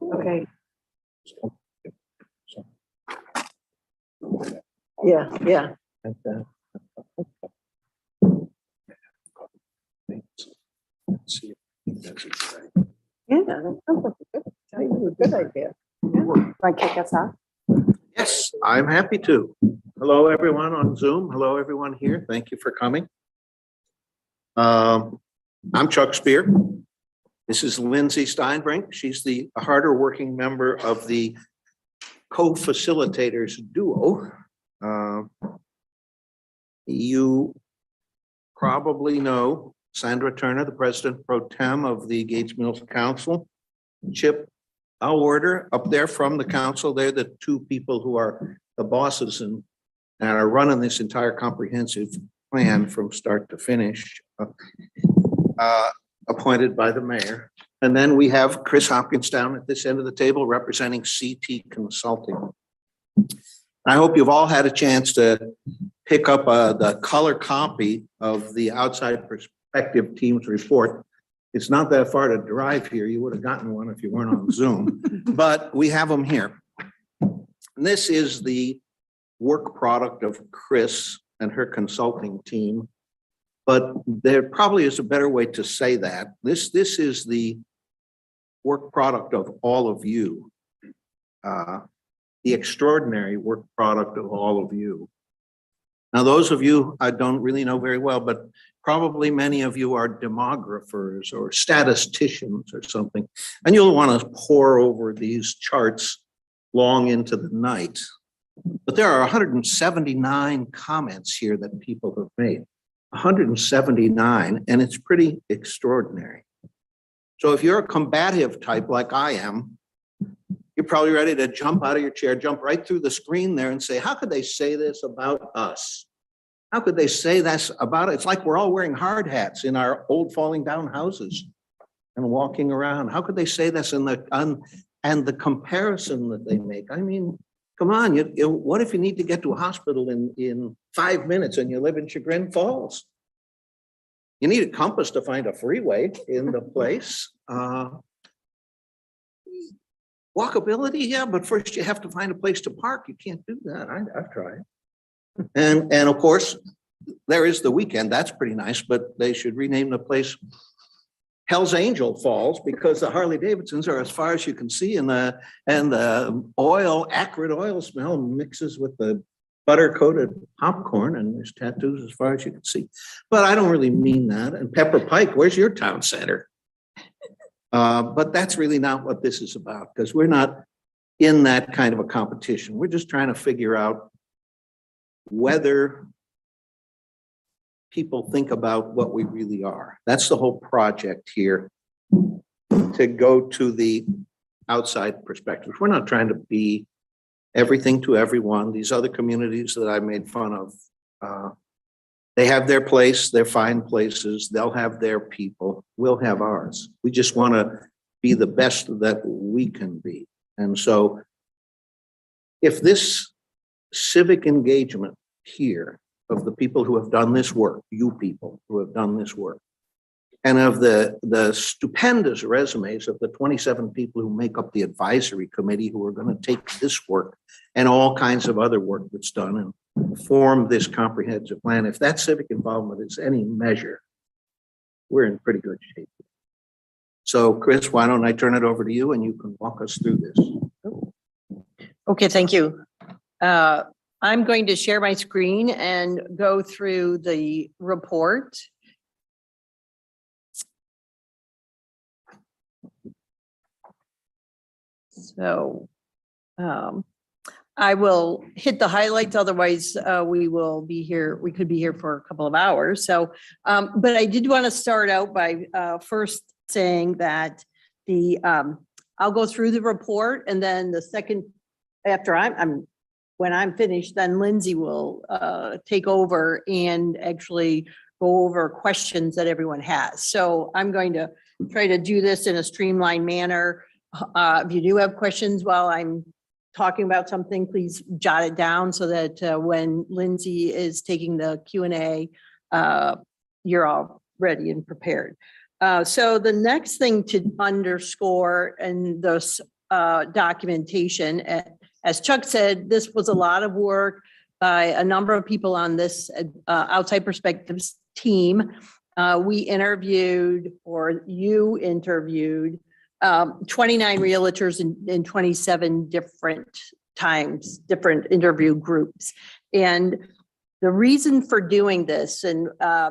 Okay. Yeah, yeah. Yeah, that sounds like a good idea. Want to kick us off? Yes, I'm happy to. Hello, everyone on Zoom. Hello, everyone here. Thank you for coming. I'm Chuck Spear. This is Lindsay Steinbrink. She's the harder working member of the co-facilitators duo. You probably know Sandra Turner, the president pro tem of the Gates Mills Council. Chip Alwarder up there from the council. They're the two people who are the bosses and are running this entire comprehensive plan from start to finish, appointed by the mayor. And then we have Chris Hopkins down at this end of the table representing CT Consulting. I hope you've all had a chance to pick up the color copy of the outside perspective team's report. It's not that far to drive here. You would have gotten one if you weren't on Zoom, but we have them here. And this is the work product of Chris and her consulting team, but there probably is a better way to say that. This is the work product of all of you, the extraordinary work product of all of you. Now, those of you I don't really know very well, but probably many of you are demographers or statisticians or something, and you'll want to pore over these charts long into the night. But there are 179 comments here that people have made, 179, and it's pretty extraordinary. So if you're a combative type like I am, you're probably ready to jump out of your chair, jump right through the screen there and say, how could they say this about us? How could they say this about it? It's like we're all wearing hard hats in our old falling down houses and walking around. How could they say this and the comparison that they make? I mean, come on, what if you need to get to a hospital in 5 minutes and you live in Chagrin Falls? You need a compass to find a freeway in the place. Walkability, yeah, but first you have to find a place to park. You can't do that. I've tried. And of course, there is the Weekend. That's pretty nice, but they should rename the place Hell's Angel Falls because the Harley Davidsons are as far as you can see, and the acrid oil smell mixes with the butter-coated popcorn, and there's tattoos as far as you can see. But I don't really mean that. And Pepper Pike, where's your town center? But that's really not what this is about, because we're not in that kind of a competition. We're just trying to figure out whether people think about what we really are. That's the whole project here, to go to the outside perspective. We're not trying to be everything to everyone. These other communities that I made fun of, they have their place, they're fine places, they'll have their people, we'll have ours. We just want to be the best that we can be. And so if this civic engagement here of the people who have done this work, you people who have done this work, and of the stupendous resumes of the 27 people who make up the advisory committee who are going to take this work and all kinds of other work that's done and form this comprehensive plan, if that civic involvement is any measure, we're in pretty good shape. So Chris, why don't I turn it over to you and you can walk us through this. Okay, thank you. I'm going to share my screen and go through the report. So I will hit the highlights, otherwise we could be here for a couple of hours. So, but I did want to start out by first saying that I'll go through the report, and then the second, after when I'm finished, then Lindsay will take over and actually go over questions that everyone has. So I'm going to try to do this in a streamlined manner. If you do have questions while I'm talking about something, please jot it down so that when Lindsay is taking the Q&A, you're all ready and prepared. So the next thing to underscore in this documentation, as Chuck said, this was a lot of work by a number of people on this outside perspectives team. We interviewed, or you interviewed, 29 realtors in 27 different times, different interview groups. And the reason for doing this, and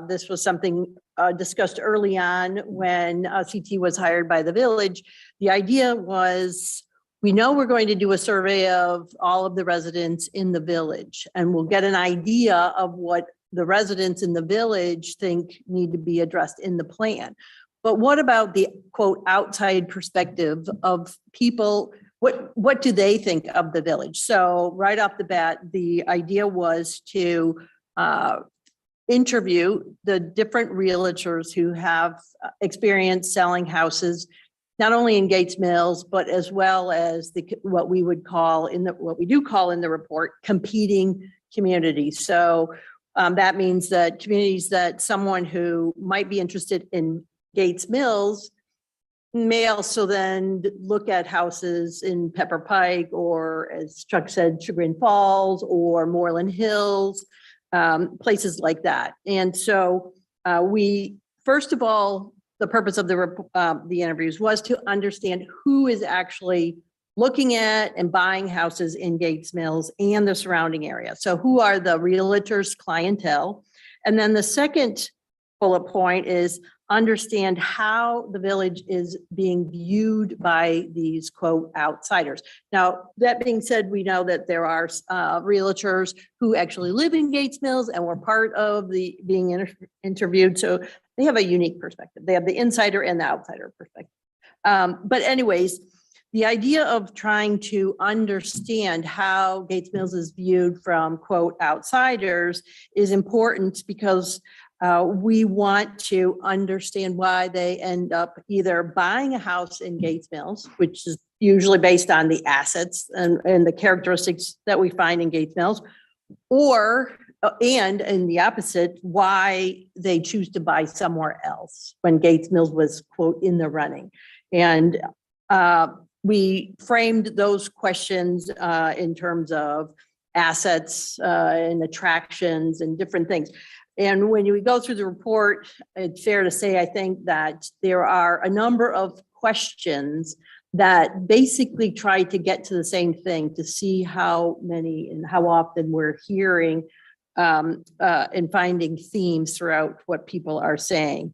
this was something discussed early on when CT was hired by the village, the idea was, we know we're going to do a survey of all of the residents in the village, and we'll get an idea of what the residents in the village think need to be addressed in the plan. But what about the quote outside perspective of people? What do they think of the village? So right off the bat, the idea was to interview the different realtors who have experience selling houses, not only in Gates Mills, but as well as what we do call in the report, competing communities. So that means that communities that someone who might be interested in Gates Mills may also then look at houses in Pepper Pike, or as Chuck said, Chagrin Falls or Moreland Hills, places like that. And so we, first of all, the purpose of the interviews was to understand who is actually looking at and buying houses in Gates Mills and the surrounding area. So who are the realtors' clientele? And then the second bullet point is understand how the village is being viewed by these quote outsiders. Now, that being said, we know that there are realtors who actually live in Gates Mills and were part of the being interviewed. So they have a unique perspective. They have the insider and the outsider perspective. But anyways, the idea of trying to understand how Gates Mills is viewed from quote outsiders is important because we want to understand why they end up either buying a house in Gates Mills, which is usually based on the assets and the characteristics that we find in Gates Mills, or and in the opposite, why they choose to buy somewhere else when Gates Mills was quote in the running. And we framed those questions in terms of assets and attractions and different things. And when you go through the report, it's fair to say, I think that there are a number of questions that basically try to get to the same thing, to see how many and how often we're hearing and finding themes throughout what people are saying.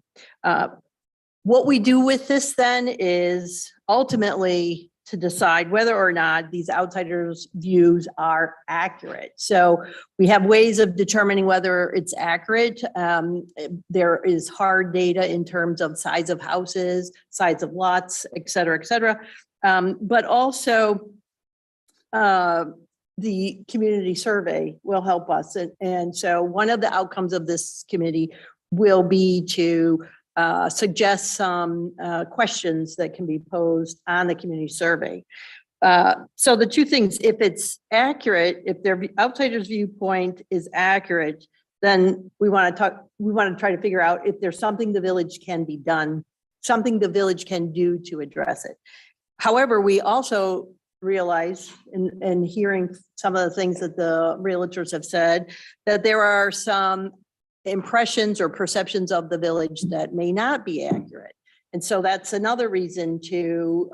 What we do with this then is ultimately to decide whether or not these outsiders' views are accurate. So we have ways of determining whether it's accurate. There is hard data in terms of size of houses, size of lots, et cetera, but also the community survey will help us. And so one of the outcomes of this committee will be to suggest some questions that can be posed on the community survey. So the two things, if it's accurate, if their outsider's viewpoint is accurate, then we want to try to figure out if there's something the village can be done, something the village can do to address it. However, we also realize in hearing some of the things that the realtors have said, that there are some impressions or perceptions of the village that may not be accurate. And so that's another reason to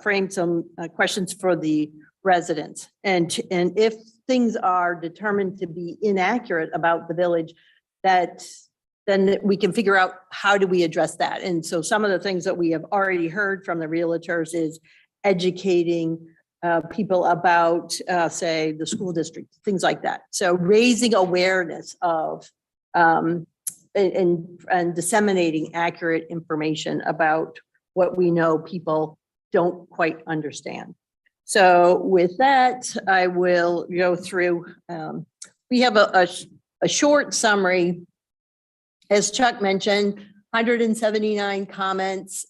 frame some questions for the residents. And if things are determined to be inaccurate about the village, then we can figure out how do we address that. And so some of the things that we have already heard from the realtors is educating people about, say, the school district, things like that. So raising awareness of and disseminating accurate information about what we know people don't quite understand. So with that, I will go through. We have a short summary. As Chuck mentioned, 179 comments.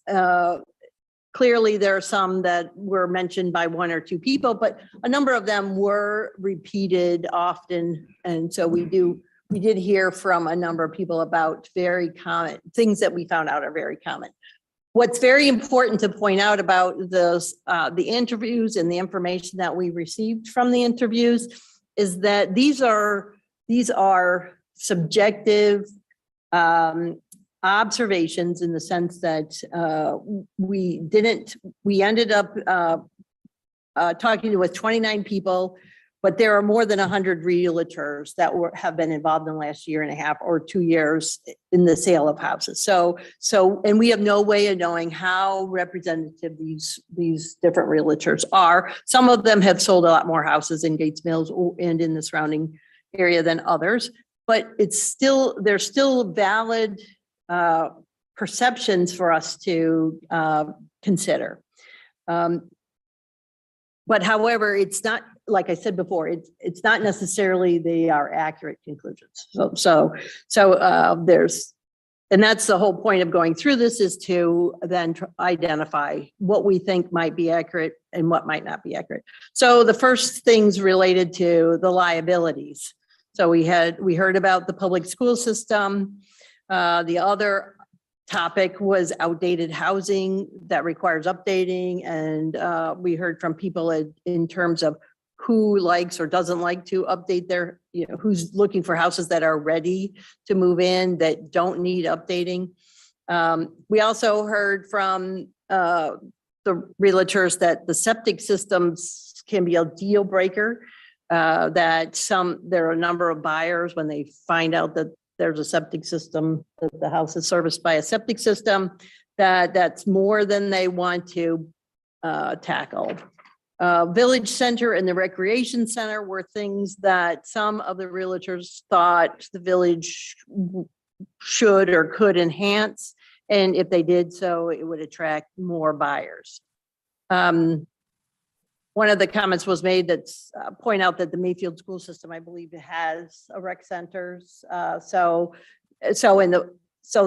Clearly, there are some that were mentioned by one or two people, but a number of them were repeated often. And so we do we did hear from a number of people about very common things that we found out are very common. What's very important to point out about those, the interviews and the information that we received from the interviews is that these are subjective observations in the sense that we ended up talking with 29 people, but there are more than 100 realtors that have been involved in the last year and a half or 2 years in the sale of houses. So, and we have no way of knowing how representative these different realtors are. Some of them have sold a lot more houses in Gates Mills and in the surrounding area than others, but there's still valid perceptions for us to consider. But however, it's not, like I said before, it's not necessarily they are accurate conclusions. So there's, and that's the whole point of going through this, is to then identify what we think might be accurate and what might not be accurate. So the first things related to the liabilities. So we heard about the public school system. The other topic was outdated housing that requires updating. And we heard from people in terms of who likes or doesn't like to update their, who's looking for houses that are ready to move in, that don't need updating. We also heard from the realtors that the septic systems can be a deal breaker, that there are a number of buyers, when they find out that there's a septic system, that the house is serviced by a septic system, that's more than they want to tackle. Village center and the recreation center were things that some of the realtors thought the village should or could enhance. And if they did so, it would attract more buyers. One of the comments was made that's point out that the Mayfield school system, I believe, has a rec centers. So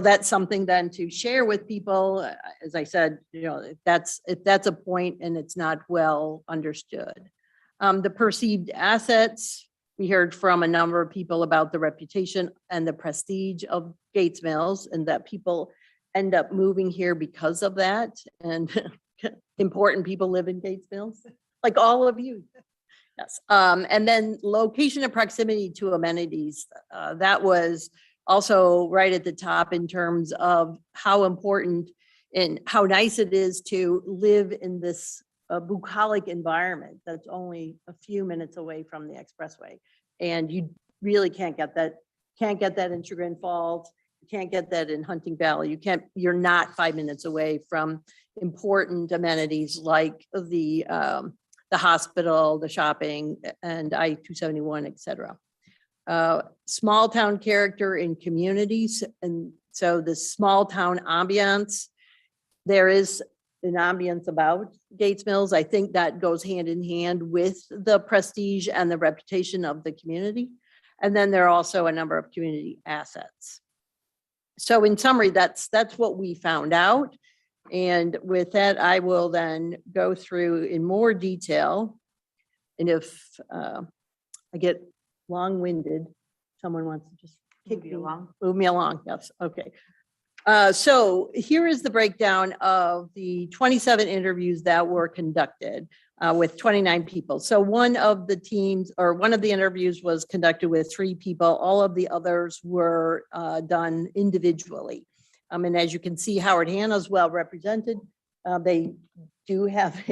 that's something then to share with people. As I said, if that's a point and it's not well understood. The perceived assets, we heard from a number of people about the reputation and the prestige of Gates Mills, and that people end up moving here because of that. And important people live in Gates Mills, like all of you. Yes. And then location and proximity to amenities. That was also right at the top in terms of how important and how nice it is to live in this bucolic environment that's only a few minutes away from the expressway. And you really can't get that in Chagrin Falls. You can't get that in Hunting Valley. You're not 5 minutes away from important amenities like the hospital, the shopping, and I-271, et cetera. Small town character in communities. And so the small town ambiance, there is an ambience about Gates Mills. I think that goes hand in hand with the prestige and the reputation of the community. And then there are also a number of community assets. So in summary, that's what we found out. And with that, I will then go through in more detail. And if I get long-winded, someone wants to just move me along. Yes, okay. So here is the breakdown of the 27 interviews that were conducted with 29 people. So one of the interviews was conducted with 3 people. All of the others were done individually. And as you can see, Howard Hanna is well represented. They do have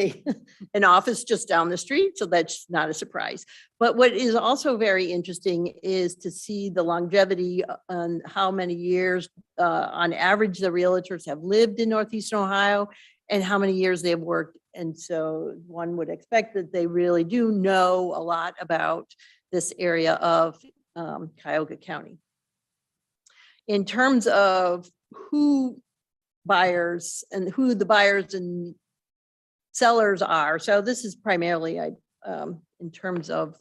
an office just down the street, so that's not a surprise. But what is also very interesting is to see the longevity on how many years on average the realtors have lived in Northeastern Ohio and how many years they've worked. And so one would expect that they really do know a lot about this area of Cuyahoga County. In terms of who buyers and who the buyers and sellers are. So this is primarily in terms of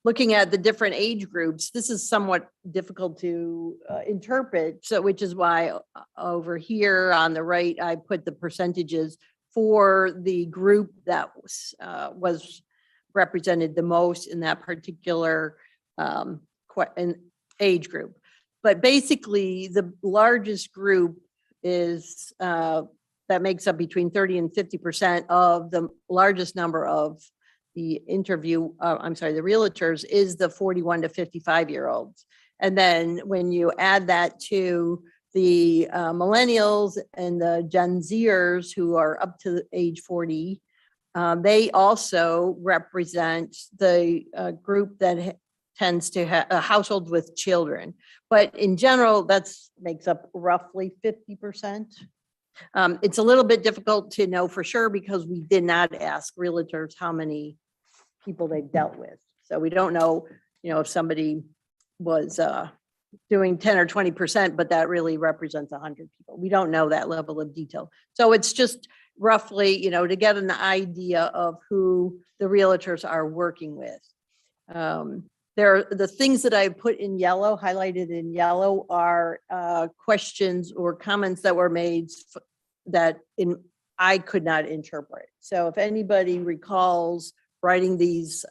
looking at the different age groups. This is somewhat difficult to interpret. So which is why over here on the right, I put the percentages for the group that was represented the most in that particular an age group. But basically, the largest group is that makes up between 30 and 50% of the largest number of the the realtors is the 41 to 55-year-olds. And then when you add that to the millennials and the Gen Zers who are up to age 40, they also represent the group that tends to have a household with children. But in general, that's makes up roughly 50%. It's a little bit difficult to know for sure because we did not ask realtors how many people they've dealt with. So we don't know, if somebody was doing 10 or 20%, but that really represents 100 people. We don't know that level of detail. So it's just roughly, to get an idea of who the realtors are working with. There are the things that I put in yellow, highlighted in yellow, are questions or comments that were made that I could not interpret. So if anybody recalls writing these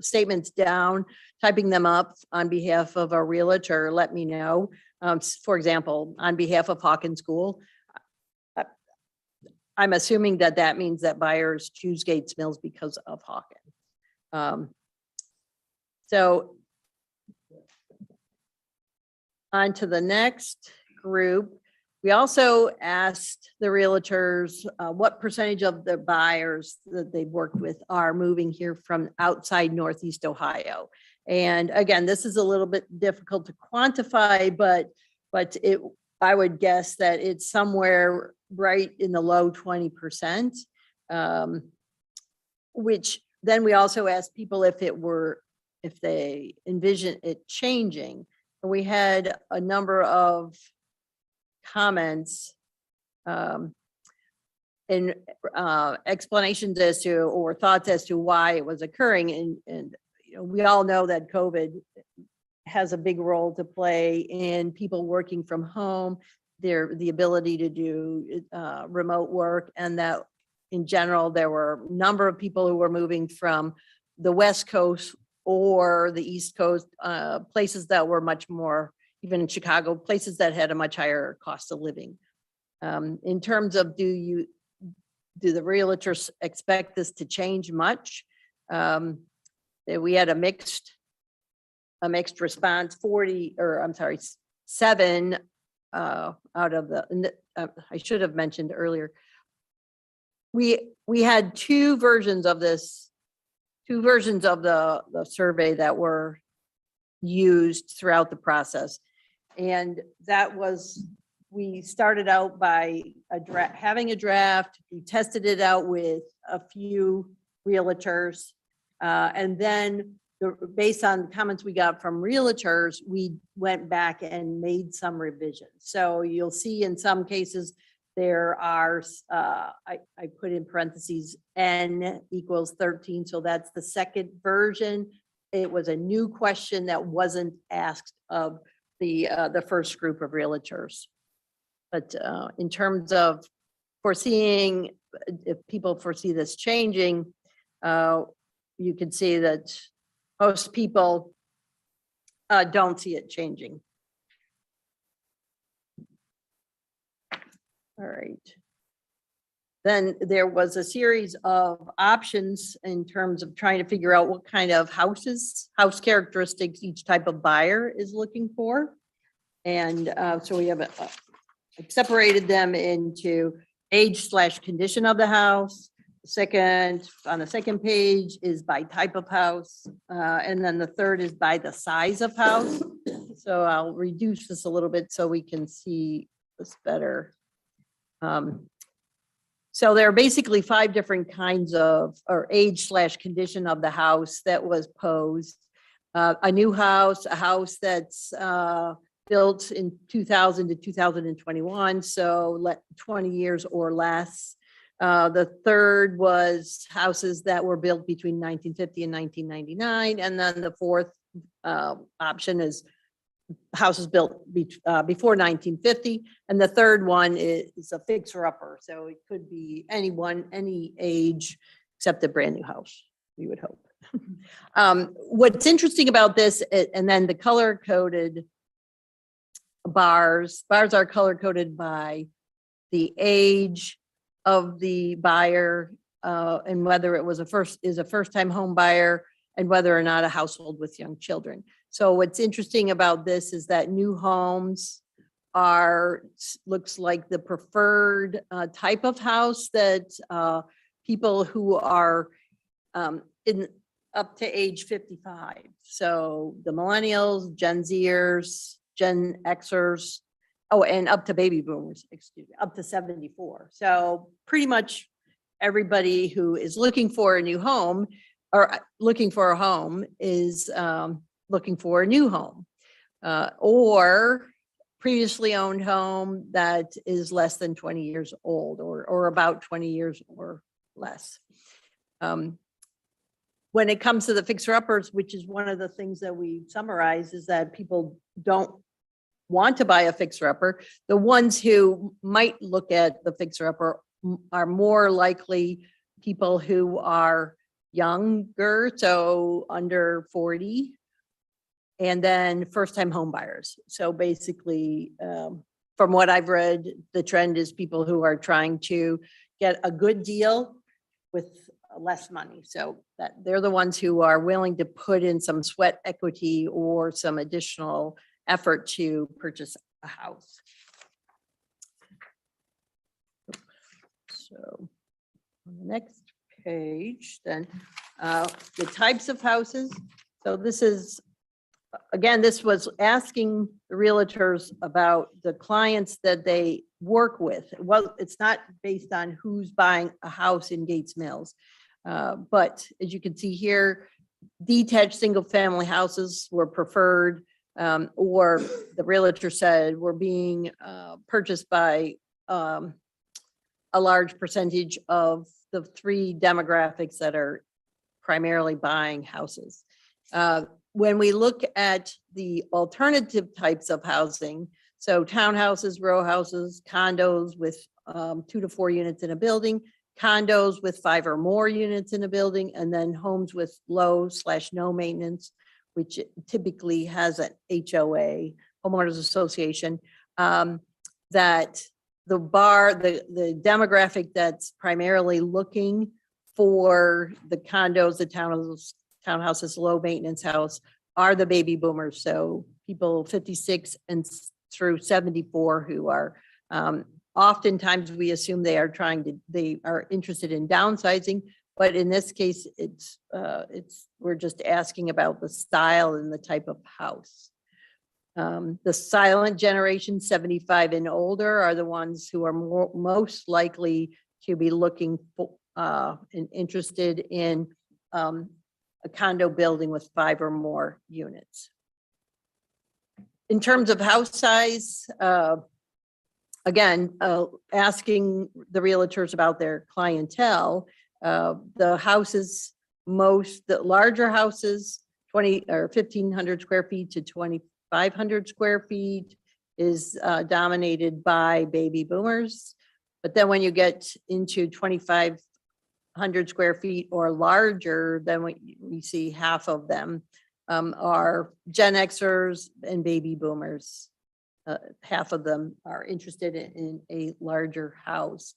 statements down, typing them up on behalf of a realtor, let me know. For example, on behalf of Hawkins School, I'm assuming that means that buyers choose Gates Mills because of Hawkins. So on to the next group. We also asked the realtors what percentage of the buyers that they've worked with are moving here from outside Northeast Ohio. And again, this is a little bit difficult to quantify, but I would guess that it's somewhere right in the low 20%, which then we also asked people if they envision it changing. And we had a number of comments and explanations as to, or thoughts as to why it was occurring. And we all know that COVID has a big role to play in people working from home, the ability to do remote work, and that in general, there were a number of people who were moving from the West Coast or the East Coast, places that were much more, even in Chicago, places that had a much higher cost of living. In terms of do the realtors expect this to change much? We had a mixed response. 7 out of the, I should have mentioned earlier, we had two versions of the survey that were used throughout the process. And that was, we started out by having a draft. We tested it out with a few realtors. And then based on comments we got from realtors, we went back and made some revisions. So you'll see in some cases, there are, I put in parentheses, N equals 13. So that's the second version. It was a new question that wasn't asked of the first group of realtors. But in terms of foreseeing, if people foresee this changing, you can see that most people don't see it changing. All right. Then there was a series of options in terms of trying to figure out what kind of house characteristics each type of buyer is looking for. And so we have separated them into age/condition of the house. On the second page is by type of house. And then the third is by the size of house. So I'll reduce this a little bit so we can see this better. So there are basically 5 different kinds of, or age/condition of the house that was posed. A new house, a house that's built in 2000 to 2021, so 20 years or less. The third was houses that were built between 1950 and 1999. And then the fourth option is houses built before 1950. And the third one is a fixer-upper. So it could be anyone, any age, except a brand new house, we would hope. What's interesting about this, and then the color coded bars are color coded by the age of the buyer, and whether it was a first time home buyer, and whether or not a household with young children. So what's interesting about this is that new homes looks like the preferred type of house that people who are in up to age 55. So the millennials, Gen Zers, Gen Xers, oh, and up to baby boomers, excuse me, up to 74. So pretty much everybody who is looking for a new home or looking for a home is looking for a new home or previously owned home that is less than 20 years old or about 20 years or less. When it comes to the fixer-uppers, which is one of the things that we summarize, is that people don't want to buy a fixer-upper. The ones who might look at the fixer-upper are more likely people who are younger, so under 40, and then first-time home buyers. So basically, from what I've read, the trend is people who are trying to get a good deal with less money. So that they're the ones who are willing to put in some sweat equity or some additional effort to purchase a house. So on the next page, then the types of houses. So this is, again, this was asking the realtors about the clients that they work with. Well, it's not based on who's buying a house in Gates Mills. But as you can see here, detached single family houses were preferred, or the realtor said were being purchased by a large percentage of the three demographics that are primarily buying houses. When we look at the alternative types of housing, so townhouses, row houses, condos with 2 to 4 units in a building, condos with 5 or more units in a building, and then homes with low/no maintenance, which typically has an HOA, homeowners association, that the demographic that's primarily looking for the condos, the townhouses, low maintenance house are the baby boomers. So people 56 and through 74 who are oftentimes we assume they are interested in downsizing, but in this case, we're just asking about the style and the type of house. The silent generation, 75 and older, are the ones who are most likely to be looking for and interested in a condo building with 5 or more units. In terms of house size, again, asking the realtors about their clientele, the houses, the larger houses, 20 or 1,500 square feet to 2,500 square feet is dominated by baby boomers. But then when you get into 2,500 square feet or larger, then we see half of them are Gen Xers and baby boomers. Half of them are interested in a larger house.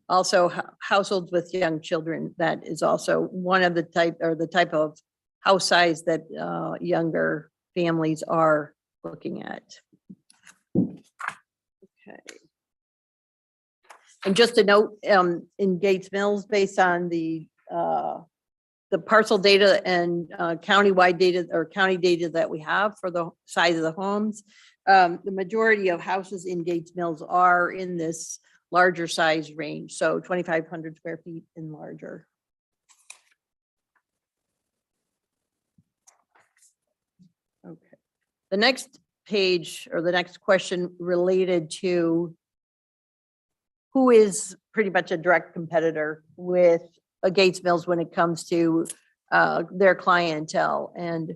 Also, households with young children, that is also one of the type of house size that younger families are looking at. Okay. And just a note, in Gates Mills, based on the parcel data and countywide data or county data that we have for the size of the homes, the majority of houses in Gates Mills are in this larger size range, so 2,500 square feet and larger. Okay. The next page or the next question related to who is pretty much a direct competitor with Gates Mills when it comes to their clientele. And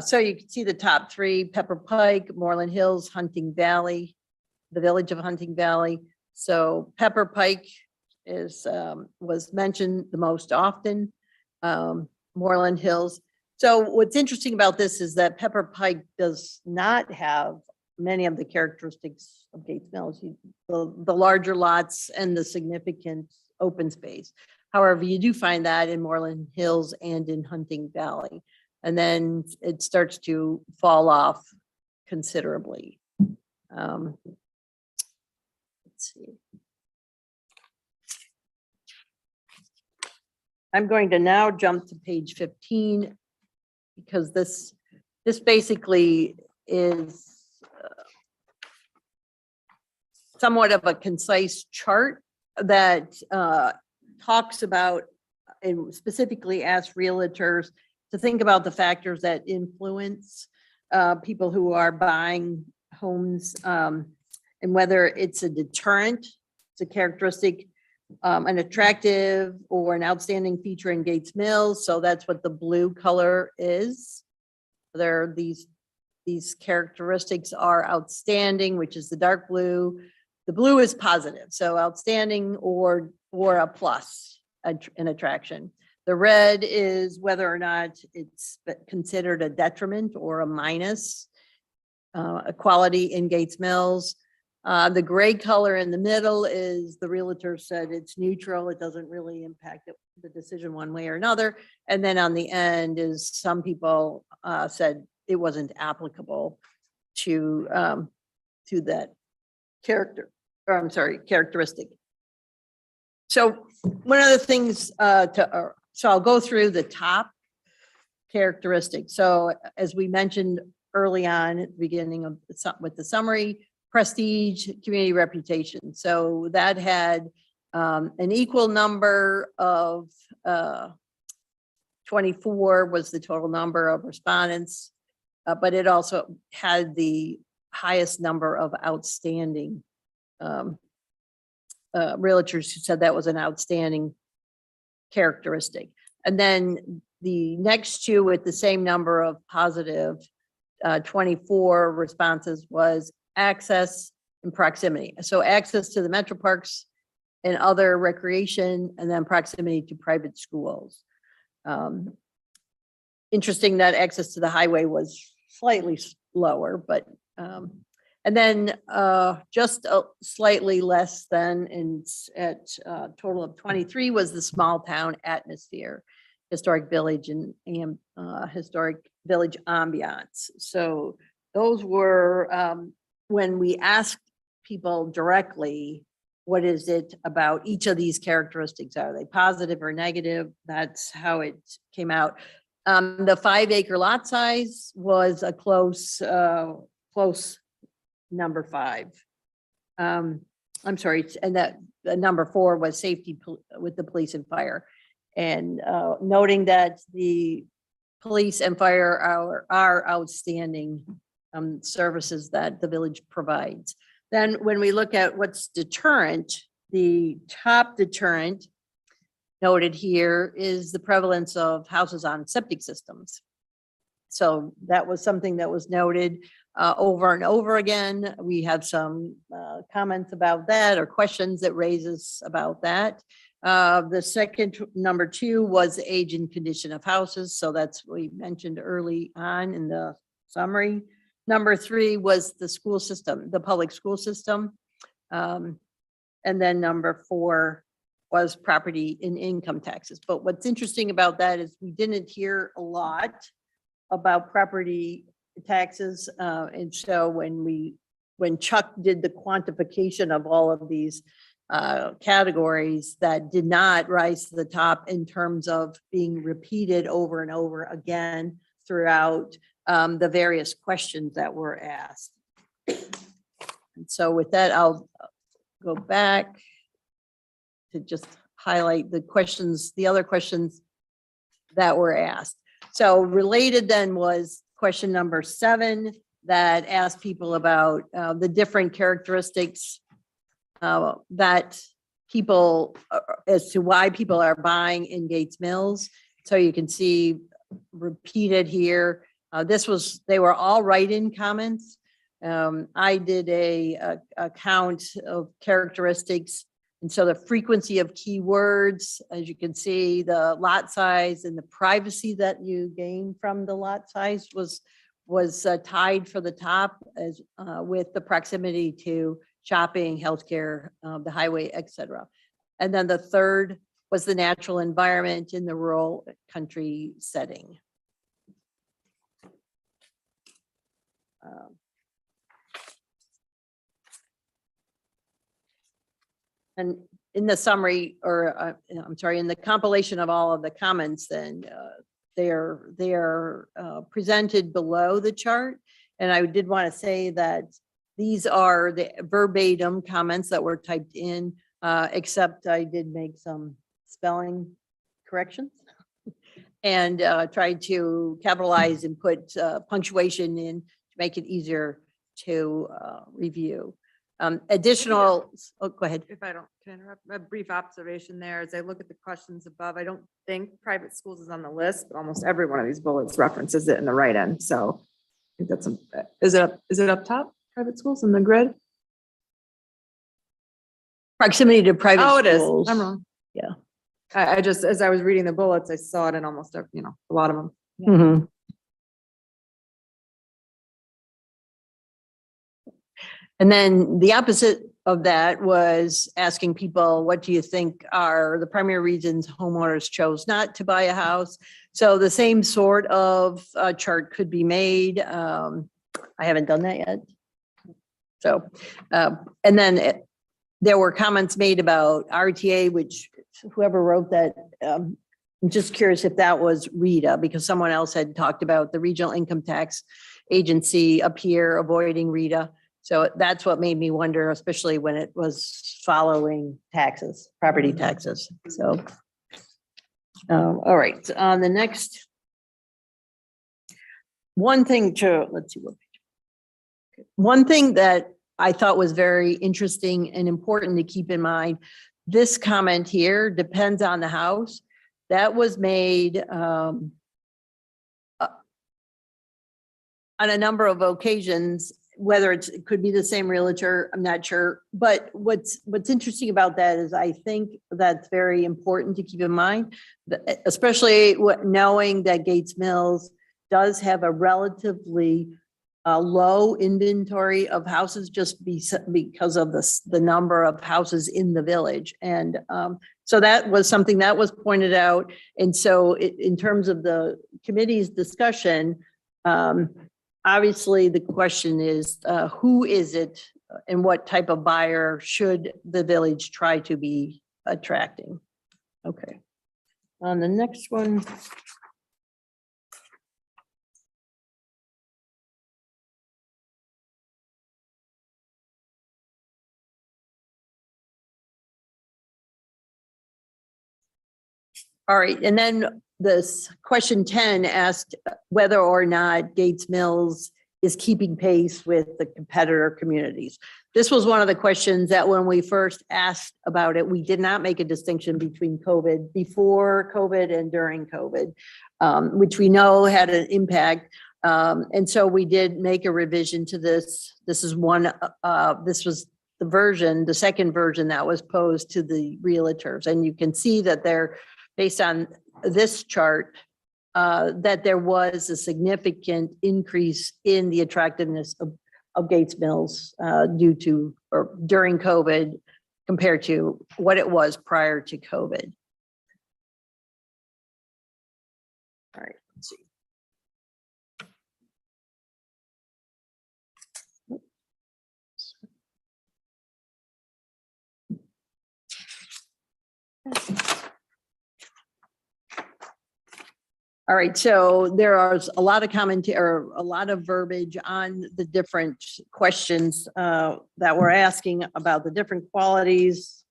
so you can see the top 3: Pepper Pike, Moreland Hills, Hunting Valley, the village of Hunting Valley. So Pepper Pike was mentioned the most often. Moreland Hills. So what's interesting about this is that Pepper Pike does not have many of the characteristics of Gates Mills, the larger lots and the significant open space. However, you do find that in Moreland Hills and in Hunting Valley. And then it starts to fall off considerably. Let's see. I'm going to now jump to page 15 because this basically is somewhat of a concise chart that talks about and specifically asks realtors to think about the factors that influence people who are buying homes and whether it's a deterrent, it's a characteristic, an attractive or an outstanding feature in Gates Mills. So that's what the blue color is. There are these characteristics are outstanding, which is the dark blue. The blue is positive, so outstanding or a plus, an attraction. The red is whether or not it's considered a detriment or a minus, a quality in Gates Mills. The gray color in the middle is the realtor said it's neutral. It doesn't really impact the decision one way or another. And then on the end is some people said it wasn't applicable to that characteristic. So one of the things so I'll go through the top characteristics. So as we mentioned early on at the beginning of with the summary, prestige, community reputation. So that had an equal number of 24 was the total number of respondents, but it also had the highest number of outstanding realtors who said that was an outstanding characteristic. And then the next two with the same number of positive 24 responses was access and proximity. So access to the metro parks and other recreation, and then proximity to private schools. Interesting that access to the highway was slightly lower, but and then just slightly less than at total of 23 was the small town atmosphere, historic village and historic village ambiance. So those were when we asked people directly, what is it about each of these characteristics? Are they positive or negative? That's how it came out. The 5 acre lot size was a close number 5. I'm sorry, and that the number 4 was safety with the police and fire. And noting that the police and fire are outstanding services that the village provides. Then when we look at what's deterrent, the top deterrent noted here is the prevalence of houses on septic systems. So that was something that was noted over and over again. We have some comments about that or questions that raises about that. The second, number 2, was age and condition of houses. So that's what we mentioned early on in the summary. Number 3 was the school system, the public school system. And then number 4 was property and income taxes. But what's interesting about that is we didn't hear a lot about property taxes. And so when Chuck did the quantification of all of these categories, that did not rise to the top in terms of being repeated over and over again throughout the various questions that were asked. And so with that, I'll go back to just highlight the questions, the other questions that were asked. So related then was question number 7 that asked people about the different characteristics that people, as to why people are buying in Gates Mills. So you can see repeated here. They were all write-in comments. I did a count of characteristics And so the frequency of keywords, as you can see, the lot size and the privacy that you gain from the lot size was tied for the top as with the proximity to shopping, healthcare, the highway, et cetera. And then the third was the natural environment in the rural country setting. And in the summary, or I'm sorry, in the compilation of all of the comments, then they are presented below the chart. And I did want to say that these are the verbatim comments that were typed in, except I did make some spelling corrections and tried to capitalize and put punctuation in to make it easier to review. Additional, oh, go ahead. If I don't, can I interrupt? A brief observation there, as I look at the questions above, I don't think private schools is on the list, but almost every one of these bullets references it in the right end. So I think that's, is it up top? Private schools in the grid? Proximity to private Oh, it is. schools. I'm wrong. Yeah. I just, as I was reading the bullets, I saw it in almost, a lot of them. Mhm. And then the opposite of that was asking people, what do you think are the primary reasons homeowners chose not to buy a house? So the same sort of chart could be made. I haven't done that yet. So, and then there were comments made about RTA, which whoever wrote that, I'm just curious if that was Rita, because someone else had talked about the Regional Income Tax Agency up here avoiding Rita. So that's what made me wonder, especially when it was following taxes, property taxes. So, all right, on the next. One thing to, let's see what. One thing that I thought was very interesting and important to keep in mind, this comment here depends on the house. That was made on a number of occasions, whether it could be the same realtor, I'm not sure. But what's interesting about that is I think that's very important to keep in mind, especially knowing that Gates Mills does have a relatively low inventory of houses just because of the number of houses in the village. And so that was something that was pointed out. And so in terms of the committee's discussion, obviously the question is, who is it and what type of buyer should the village try to be attracting? Okay. On the next one. All right, and then this question 10 asked whether or not Gates Mills is keeping pace with the competitor communities. This was one of the questions that when we first asked about it, we did not make a distinction between COVID, before COVID and during COVID, which we know had an impact. And so we did make a revision to this. This is one, this was the version, the second version that was posed to the realtors. And you can see that they're, based on this chart, that there was a significant increase in the attractiveness of Gates Mills due to or during COVID compared to what it was prior to COVID. All right, let's see. All right, so there are a lot of commentary or a lot of verbiage on the different questions that we're asking about the different qualities.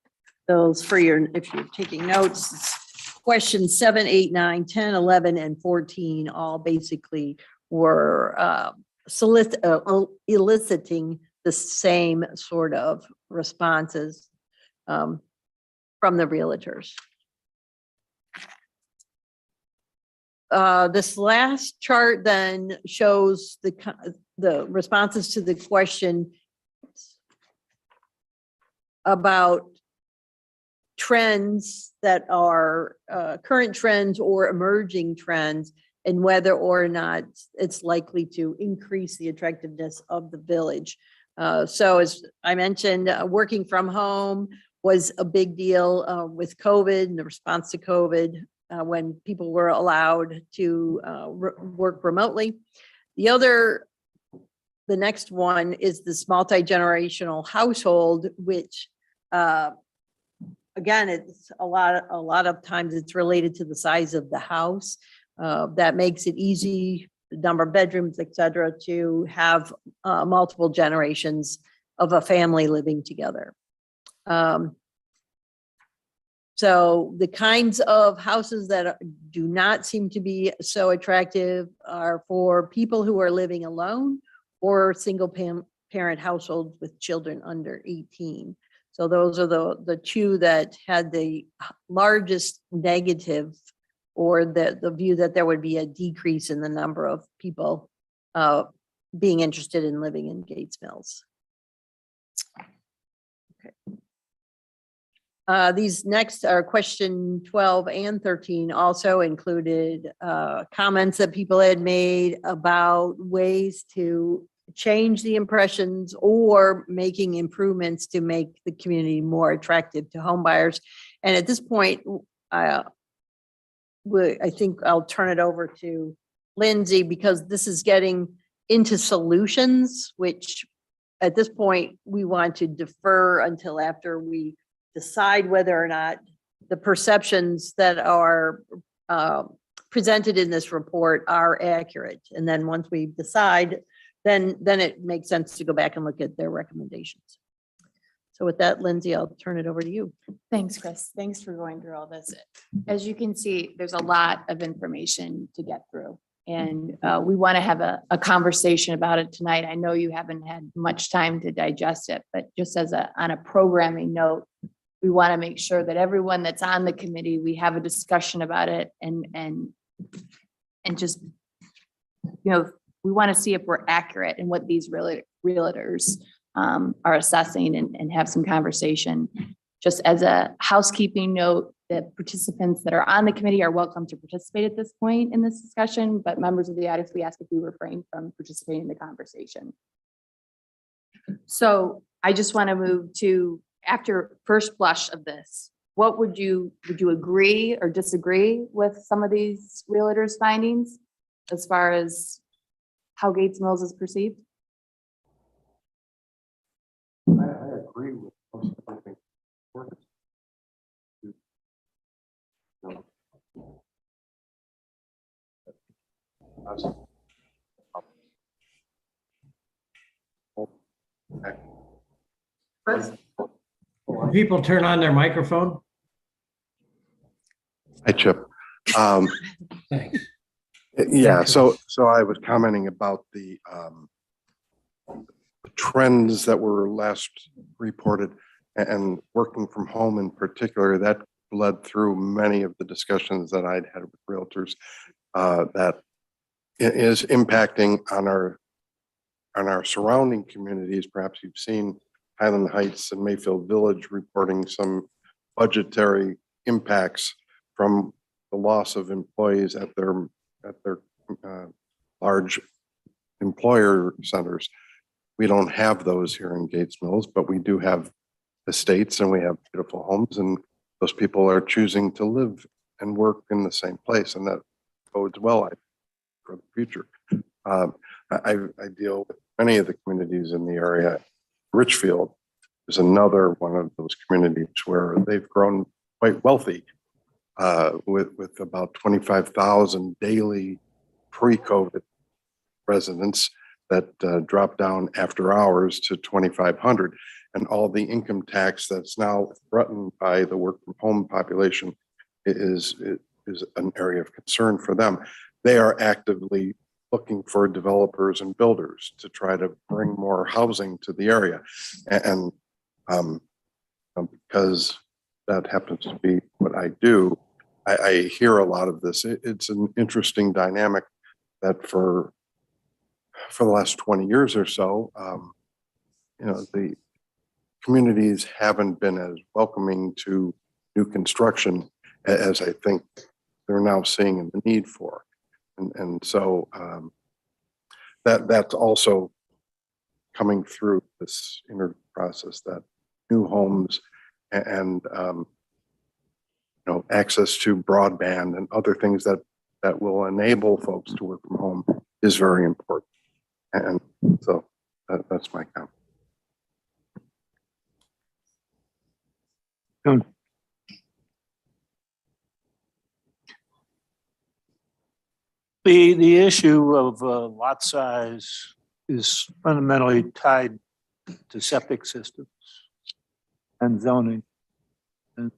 Those for your, if you're taking notes, questions 7, 8, 9, 10, 11, and 14 all basically were eliciting the same sort of responses from the realtors. This last chart then shows the responses to the question about trends that are current trends or emerging trends, and whether or not it's likely to increase the attractiveness of the village. So as I mentioned, working from home was a big deal with COVID and the response to COVID when people were allowed to work remotely. The next one is this multi-generational household, which again, it's a lot of times it's related to the size of the house. That makes it easy, the number of bedrooms, et cetera, to have multiple generations of a family living together. So the kinds of houses that do not seem to be so attractive are for people who are living alone or single parent households with children under 18. So those are the two that had the largest negative, or the view that there would be a decrease in the number of people being interested in living in Gates Mills. Okay. These next are question 12 and 13 also included comments that people had made about ways to change the impressions or making improvements to make the community more attractive to home buyers. And at this point, I think I'll turn it over to Lindsay, because this is getting into solutions, which at this point we want to defer until after we decide whether or not the perceptions that are presented in this report are accurate. And then once we decide, then it makes sense to go back and look at their recommendations. So with that, Lindsay, I'll turn it over to you. Thanks, Chris. Thanks for going through all this. As you can see, there's a lot of information to get through. And we want to have a conversation about it tonight. I know you haven't had much time to digest it, but just on a programming note, we want to make sure that everyone that's on the committee, we have a discussion about it and just, we want to see if we're accurate in what these realtors are assessing and have some conversation. Just as a housekeeping note, that participants that are on the committee are welcome to participate at this point in this discussion, but members of the audience, we ask if you refrain from participating in the conversation. So I just want to move to, after first blush of this, what would you agree or disagree with some of these realtors' findings as far as how Gates Mills is perceived? I agree with most of everything. Can people turn on their microphone? Hi, Chip. Thanks. Yeah, so I was commenting about the trends that were last reported, and working from home in particular, that bled through many of the discussions that I'd had with realtors, that it is impacting on our surrounding communities. Perhaps you've seen Highland Heights and Mayfield Village reporting some budgetary impacts from the loss of employees at their large employer centers. We don't have those here in Gates Mills, but we do have estates and we have beautiful homes, and those people are choosing to live and work in the same place, and that bodes well for the future. I deal with many of the communities in the area. Richfield is another one of those communities where they've grown quite wealthy, with about 25,000 daily pre-COVID residents that dropped down after hours to 2,500, and all the income tax that's now threatened by the work from home population is an area of concern for them. They are actively looking for developers and builders to try to bring more housing to the area, and because that happens to be what I do, I hear a lot of this. It's an interesting dynamic that for the last 20 years or so, the communities haven't been as welcoming to new construction as I think they're now seeing the need for. And so that's also coming through this interview process, that new homes and access to broadband and other things that will enable folks to work from home is very important. And so that's my comment. The issue of lot size is fundamentally tied to septic systems and zoning. And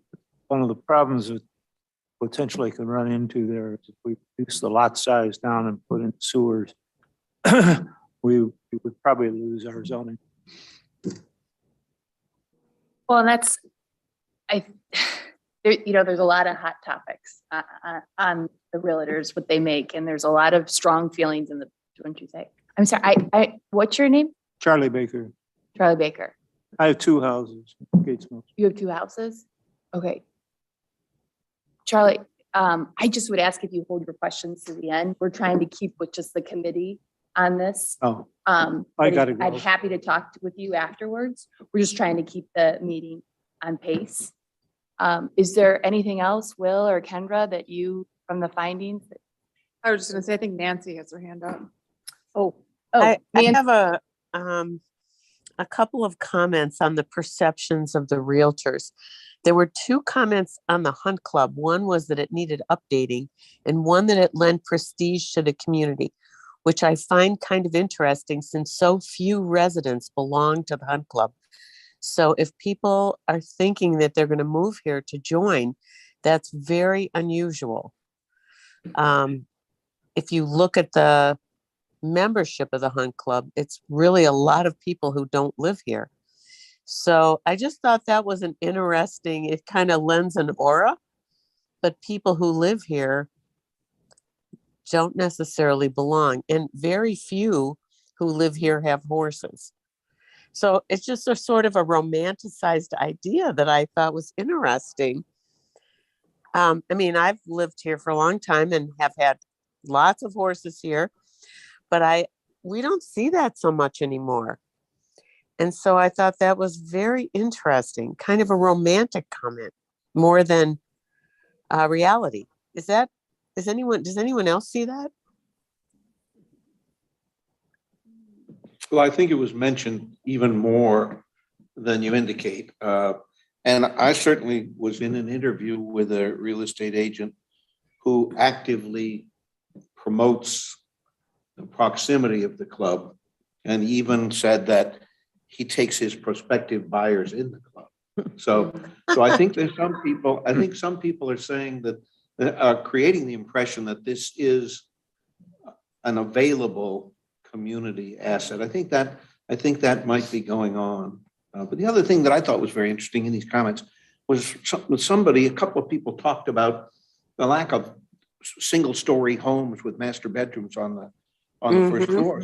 one of the problems that potentially can run into there is if we reduce the lot size down and put in sewers, we would probably lose our zoning. Well, and that's, there's a lot of hot topics on the realtors, what they make, and there's a lot of strong feelings in the, wouldn't you say? I'm sorry, what's your name? Charlie Baker, Charlie Baker. I have 2 houses, Gates Mills. You have 2 houses? Okay. Charlie, I just would ask if you hold your questions to the end. We're trying to keep with just the committee on this. Oh, But gotta go. I'm happy to talk with you afterwards. We're just trying to keep the meeting on pace. Is there anything else, Will or Kendra, that you, from the findings? I was just gonna say, I think Nancy has her hand up. I Nancy, have a couple of comments on the perceptions of the realtors. There were 2 comments on the Hunt Club. One was that it needed updating, and one that it lent prestige to the community, which I find kind of interesting since so few residents belong to the Hunt Club. So if people are thinking that they're going to move here to join, that's very unusual. If you look at the membership of the Hunt Club, it's really a lot of people who don't live here. So I just thought that was an interesting, it kind of lends an aura, but people who live here don't necessarily belong. And very few who live here have horses. So it's just a sort of a romanticized idea that I thought was interesting. I mean, I've lived here for a long time and have had lots of horses here, but we don't see that so much anymore. And so I thought that was very interesting, kind of a romantic comment more than reality. Does anyone else see that? Well, I think it was mentioned even more than you indicate. And I certainly was in an interview with a real estate agent who actively promotes the proximity of the club and even said that he takes his prospective buyers in the club. So I think there's some people are saying that creating the impression that this is an available community asset. I think that might be going on. But the other thing that I thought was very interesting in these comments was a couple of people talked about the lack of single-story homes with master bedrooms on the first floor.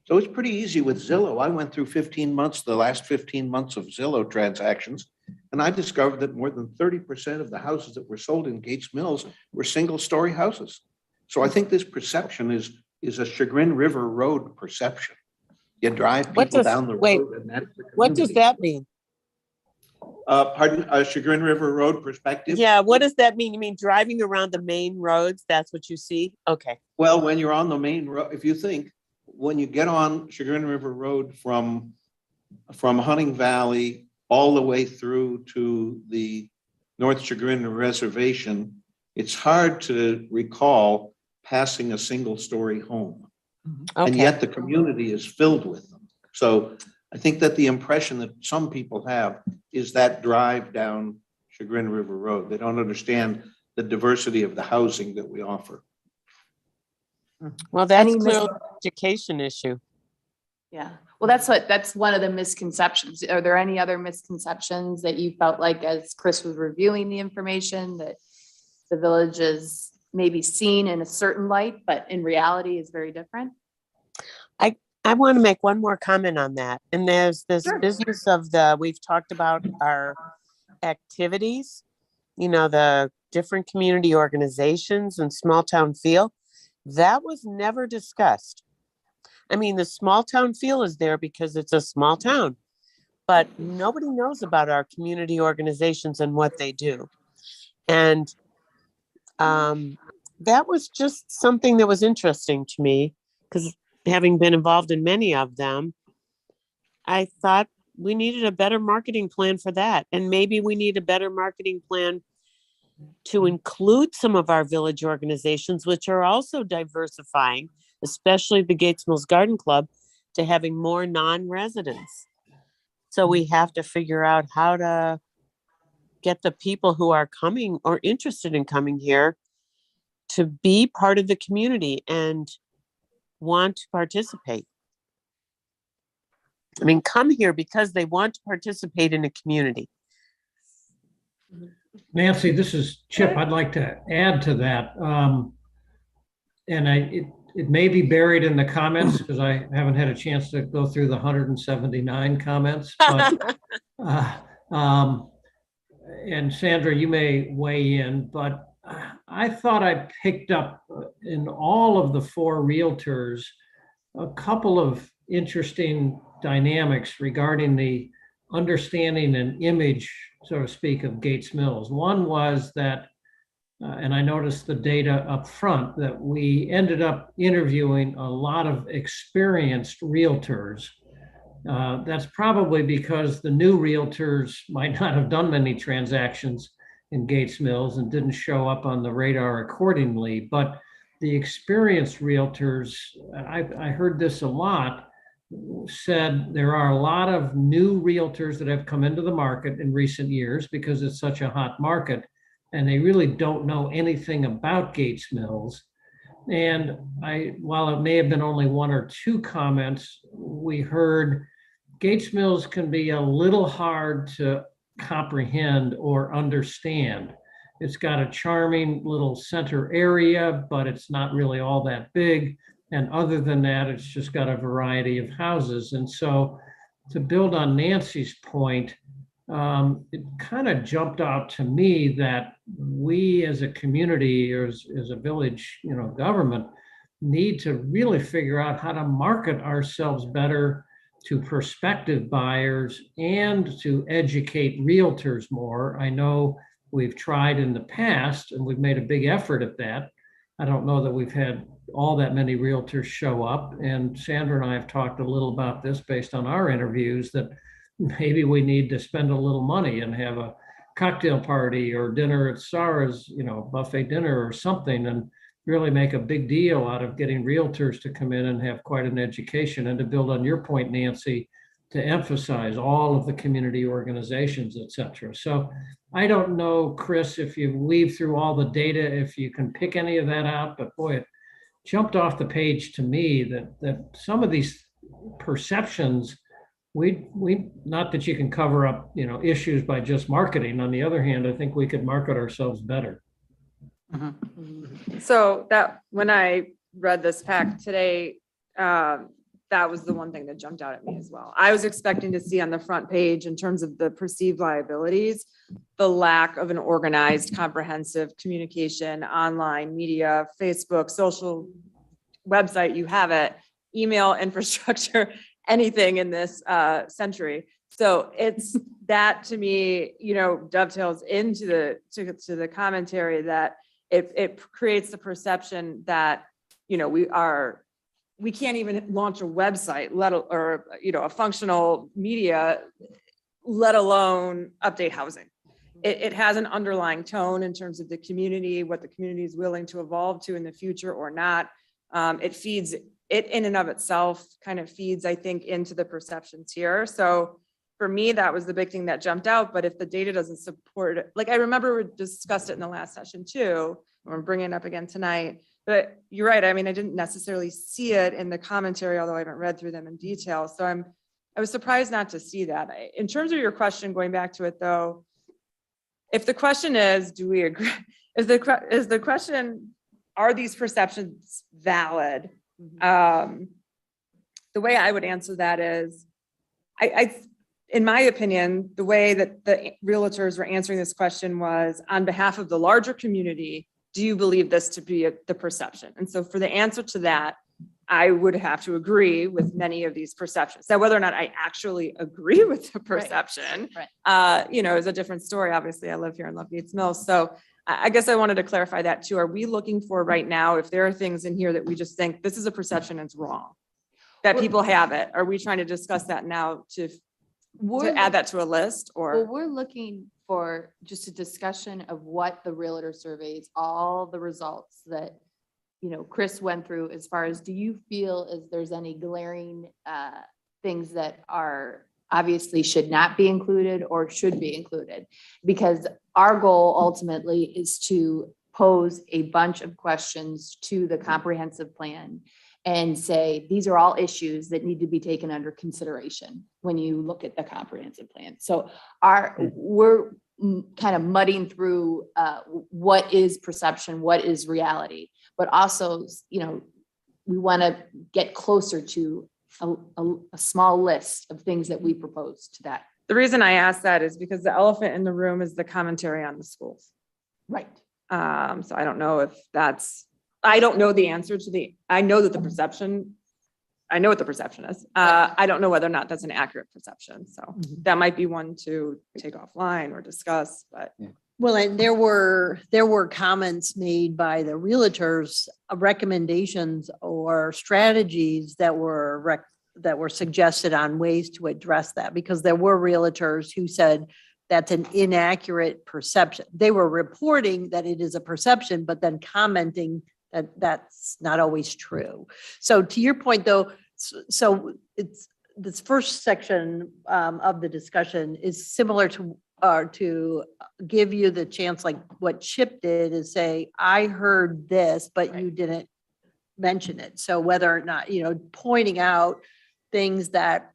So it's pretty easy with Zillow. I went through the last 15 months of Zillow transactions, and I discovered that more than 30% of the houses that were sold in Gates Mills were single-story houses. So I think this perception is a Chagrin River Road perception. You drive people down the road. And that's the What does community. that mean? Pardon, Chagrin River Road perspective? Yeah, what does that mean? You mean driving around the main roads? That's what you see? Okay. Well, when you're on the main road, if you think, when you get on Chagrin River Road from Hunting Valley all the way through to the North Chagrin Reservation, it's hard to recall passing a single-story home. And Okay. yet the community is filled with them. So I think that the impression that some people have is that drive down Chagrin River Road. They don't understand the diversity of the housing that we offer. Well, that's Any clearly an education issue. yeah. Well, that's one of the misconceptions. Are there any other misconceptions that you felt like as Chris was reviewing the information that the village is maybe seen in a certain light, but in reality is very different? I want to make one more comment on that. And there's this Sure. business of we've talked about our activities. the different community organizations and small town feel, that was never discussed. I mean, the small town feel is there because it's a small town, but nobody knows about our community organizations and what they do. And that was just something that was interesting to me, because having been involved in many of them, I thought we needed a better marketing plan for that. And maybe we need a better marketing plan to include some of our village organizations, which are also diversifying, especially the Gates Mills Garden Club, to having more non-residents. So we have to figure out how to get the people who are coming or interested in coming here to be part of the community and want to participate. I mean, come here because they want to participate in a community. Nancy, this is Chip. I'd like to add to that. It may be buried in the comments because I haven't had a chance to go through the 179 comments. But, and Sandra, you may weigh in, but I thought I picked up in all of the 4 realtors a couple of interesting dynamics regarding the understanding and image, so to speak, of Gates Mills. One was that, and I noticed the data up front, that we ended up interviewing a lot of experienced realtors. That's probably because the new realtors might not have done many transactions in Gates Mills and didn't show up on the radar accordingly. But the experienced realtors, I heard this a lot, said there are a lot of new realtors that have come into the market in recent years because it's such a hot market, and they really don't know anything about Gates Mills. And while it may have been only 1 or 2 comments, we heard Gates Mills can be a little hard to comprehend or understand. It's got a charming little center area, but it's not really all that big. And other than that, it's just got a variety of houses. And so to build on Nancy's point, it kind of jumped out to me that we as a community or as a village, government need to really figure out how to market ourselves better to prospective buyers and to educate realtors more. I know we've tried in the past and we've made a big effort at that. I don't know that we've had all that many realtors show up. And Sandra and I have talked a little about this based on our interviews, that maybe we need to spend a little money and have a cocktail party or dinner at Sarah's, buffet dinner or something, and really make a big deal out of getting realtors to come in and have quite an education. And to build on your point, Nancy, to emphasize all of the community organizations, et cetera. So I don't know, Chris, if you weave through all the data, if you can pick any of that out, but boy, it jumped off the page to me that some of these perceptions, we not that you can cover up, issues by just marketing. On the other hand, I think we could market ourselves better. So that when I read this pack today, that was the one thing that jumped out at me as well. I was expecting to see on the front page, in terms of the perceived liabilities, the lack of an organized, comprehensive communication, online media, Facebook, social website, you have it, email infrastructure, anything in this century. So it's that, to me, dovetails into the commentary that it creates the perception that, we can't even launch a website, or a functional media, let alone update housing. It has an underlying tone in terms of the community, what the community is willing to evolve to in the future or not. It in and of itself kind of feeds, I think, into the perceptions here. So for me, that was the big thing that jumped out. But if the data doesn't support it, like I remember we discussed it in the last session too, and we're bringing it up again tonight. But you're right. I mean, I didn't necessarily see it in the commentary, although I haven't read through them in detail. So I was surprised not to see that. In terms of your question, going back to it though, if the question is, do we agree? Is the question, are these perceptions valid? The way I would answer that is, in my opinion, the way that the realtors were answering this question was on behalf of the larger community, do you believe this to be the perception? And so for the answer to that, I would have to agree with many of these perceptions. Now, whether or not I actually agree with the perception, is a different story. Obviously, I live here in Love Gates Mills. So I guess I wanted to clarify that too. Are we looking for right now, if there are things in here that we just think this is a perception, it's wrong, that people have it? Are we trying to discuss that now to add that to a list Well, or? we're looking for just a discussion of what the realtor surveys, all the results that, Chris went through as far as, do you feel as there's any glaring things that are obviously should not be included or should be included? Because our goal ultimately is to pose a bunch of questions to the comprehensive plan and say, these are all issues that need to be taken under consideration when you look at the comprehensive plan. So we're kind of mudding through what is perception, what is reality, but also, we want to get closer to a small list of things that we propose to that. The reason I ask that is because the elephant in the room is the commentary on the schools. Right. So I don't know if I don't know the answer to I know what the perception is. I don't know whether or not that's an accurate perception. So that might be one to take offline or discuss, but. Well, and there were comments made by the realtors, recommendations or strategies that were suggested on ways to address that, because there were realtors who said that's an inaccurate perception. They were reporting that it is a perception, but then commenting that that's not always true. So to your point though, so it's this first section of the discussion is similar to give you the chance, like what Chip did, is say, I heard this, but you didn't mention it. So whether or not, pointing out things that,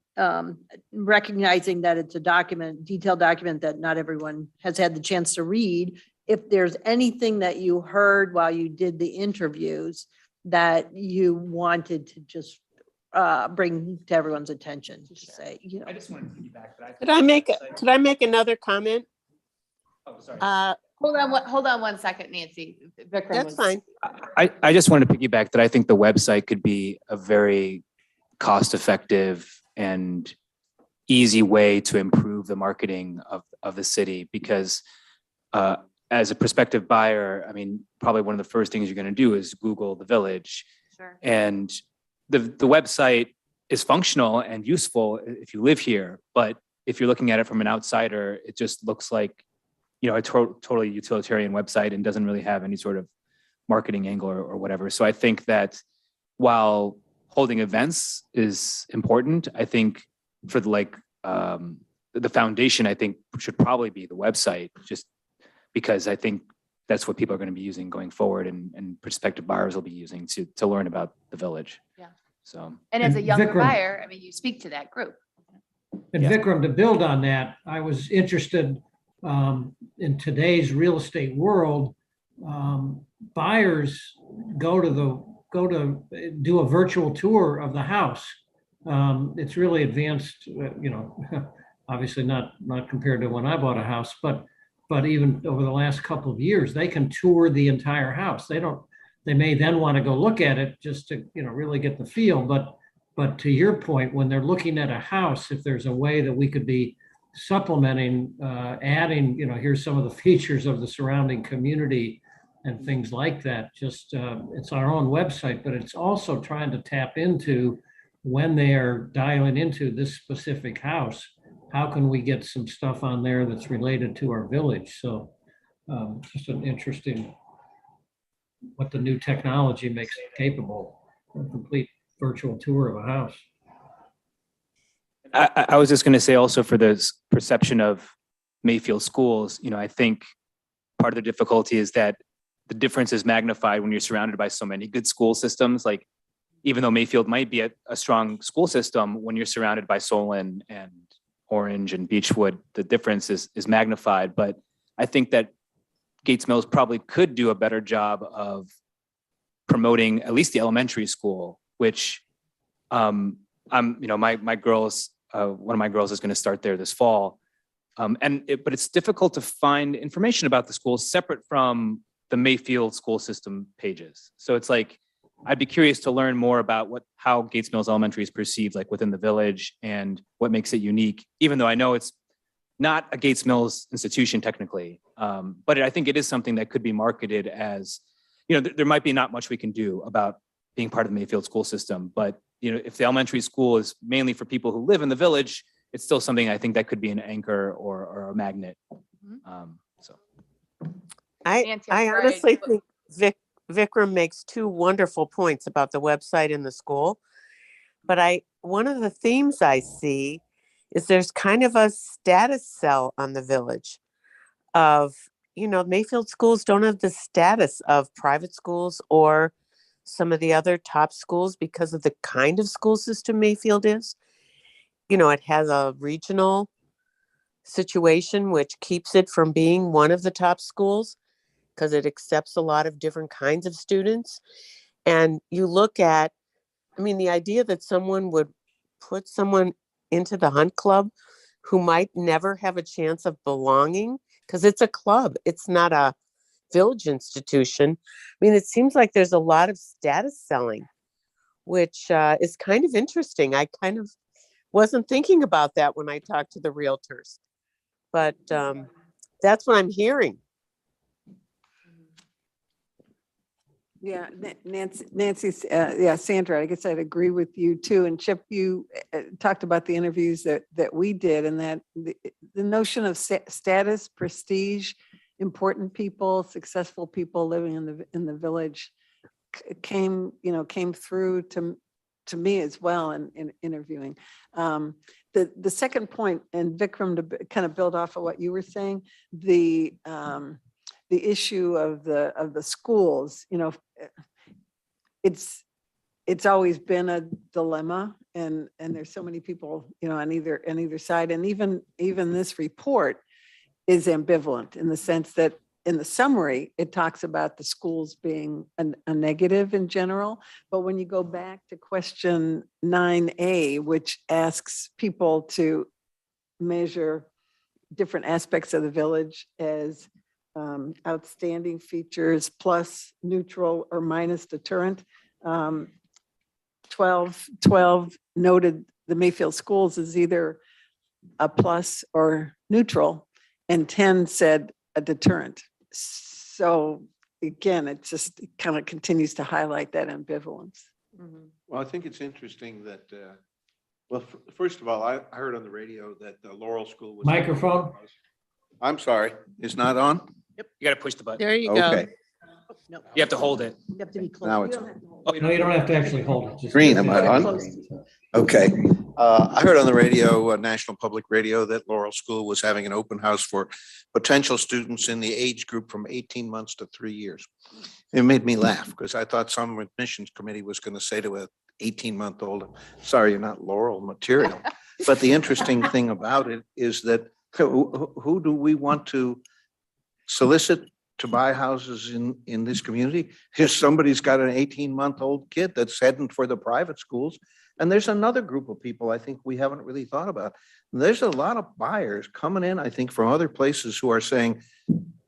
recognizing that it's a detailed document that not everyone has had the chance to read. If there's anything that you heard while you did the interviews that you wanted to just bring to everyone's attention, to say, I just wanted to piggyback, but I. Could I make another comment? Oh, sorry. Hold on one second, Nancy. Vikram That's was- fine. I just wanted to piggyback that I think the website could be a very cost-effective and easy way to improve the marketing of the city, because as a prospective buyer, I mean, probably one of the first things you're going to do is Google the village. Sure. And the website is functional and useful if you live here, but if you're looking at it from an outsider, it just looks like, a totally utilitarian website and doesn't really have any sort of marketing angle or whatever. So I think that while holding events is important, I think for the foundation, I think should probably be the website, just because I think that's what people are going to be using going forward, and prospective buyers will be using to learn about the village. Yeah. So. And as a And younger Vikram- buyer, I mean, you speak to that group. And Yeah. Vikram, to build on that, I was interested in today's real estate world. Buyers go to do a virtual tour of the house. It's really advanced, obviously not compared to when I bought a house, but even over the last couple of years, they can tour the entire house. They may then want to go look at it just to, really get the feel. But to your point, when they're looking at a house, if there's a way that we could be supplementing, adding, here's some of the features of the surrounding community and things like that. Just, it's our own website, but it's also trying to tap into when they are dialing into this specific house, how can we get some stuff on there that's related to our village? So just an interesting, what the new technology makes capable, a complete virtual tour of a house. I was just going to say also for this perception of Mayfield schools, I think part of the difficulty is that the difference is magnified when you're surrounded by so many good school systems. Like, even though Mayfield might be a strong school system, when you're surrounded by Solon and Orange and Beechwood, the difference is magnified. But I think that Gates Mills probably could do a better job of promoting at least the elementary school, which my girls one of my girls is going to start there this fall. But it's difficult to find information about the schools separate from the Mayfield school system pages. So it's like, I'd be curious to learn more about how Gates Mills Elementary is perceived like within the village and what makes it unique, even though I know it's not a Gates Mills institution technically. But I think it is something that could be marketed as, there might be not much we can do about being part of the Mayfield school system, but if the elementary school is mainly for people who live in the village, it's still something I think that could be an anchor or a magnet. So. Nancy, I'm I sorry, honestly but- think Vikram makes two wonderful points about the website and the school. But one of the themes I see is there's kind of a status cell on the village of, Mayfield schools don't have the status of private schools or some of the other top schools because of the kind of school system Mayfield is. It has a regional situation which keeps it from being one of the top schools because it accepts a lot of different kinds of students. And you look at, the idea that someone would put someone into the Hunt Club who might never have a chance of belonging, because it's a club, it's not a village institution. It seems like there's a lot of status selling, which is kind of interesting. I kind of wasn't thinking about that when I talked to the realtors, but that's what I'm hearing. Yeah, Nancy, Sandra, I guess I'd agree with you too. And Chip, you talked about the interviews that we did, and that the notion of status, prestige, important people, successful people living in the village came through to me as well in interviewing. The second point, and Vikram, to kind of build off of what you were saying, the issue of the schools, it's always been a dilemma, and there's so many people, on either side, and even this report is ambivalent in the sense that in the summary, it talks about the schools being a negative in general. But when you go back to question 9A, which asks people to measure different aspects of the village as outstanding features plus neutral or minus deterrent, 12 noted the Mayfield schools as either a plus or neutral, and 10 said a deterrent. So again, it just kind of continues to highlight that ambivalence. Well, I think it's interesting that, first of all, I heard on the radio that the Laurel School was. Microphone. I'm sorry, it's not on? Yep, you got to push the button. There you go. Okay, You have to hold it. You have to be close. now You it's don't have to hold Oh, No, you don't have to actually hold it. Just- Green, am I on? Close. okay. I heard on the radio, National Public Radio, that Laurel School was having an open house for potential students in the age group from 18 months to 3 years. It made me laugh because I thought some admissions committee was going to say to a 18-month-old, sorry, you're not Laurel material. But the interesting thing about it is that who do we want to solicit to buy houses in this community? If somebody's got an 18-month-old kid that's heading for the private schools. And there's another group of people I think we haven't really thought about. There's a lot of buyers coming in, I think, from other places who are saying,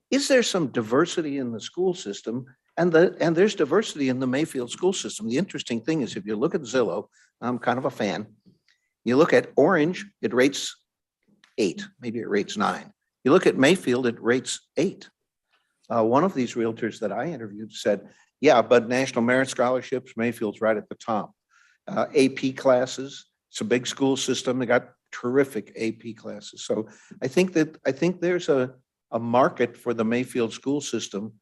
is there some diversity in the school system? And there's diversity in the Mayfield school system. The interesting thing is if you look at Zillow, I'm kind of a fan. You look at Orange, it rates 8, maybe it rates 9. You look at Mayfield, it rates 8. One of these realtors that I interviewed said, yeah, but National Merit Scholarships, Mayfield's right at the top. AP classes, it's a big school system. They got terrific AP classes. So I think there's a market for the Mayfield school system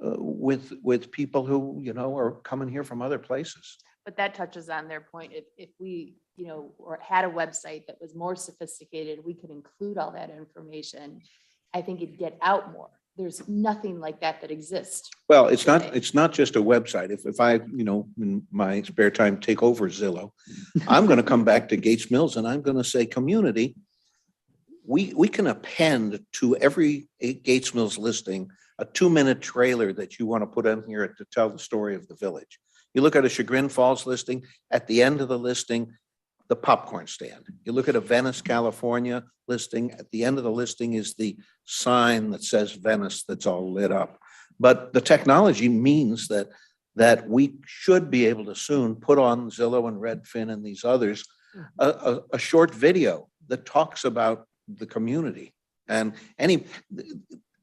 with people who, are coming here from other places. But that touches on their point. If we, or had a website that was more sophisticated, we could include all that information. I think it'd get out more. There's nothing like that exists. Well, it's not just a website. If I, in my spare time, take over Zillow, I'm going to come back to Gates Mills and I'm going to say, community, we can append to every Gates Mills listing a 2-minute trailer that you want to put in here to tell the story of the village. You look at a Chagrin Falls listing, at the end of the listing, the popcorn stand. You look at a Venice, California listing, at the end of the listing is the sign that says Venice that's all lit up. But the technology means that we should be able to soon put on Zillow and Redfin and these others, a short video that talks about the community. And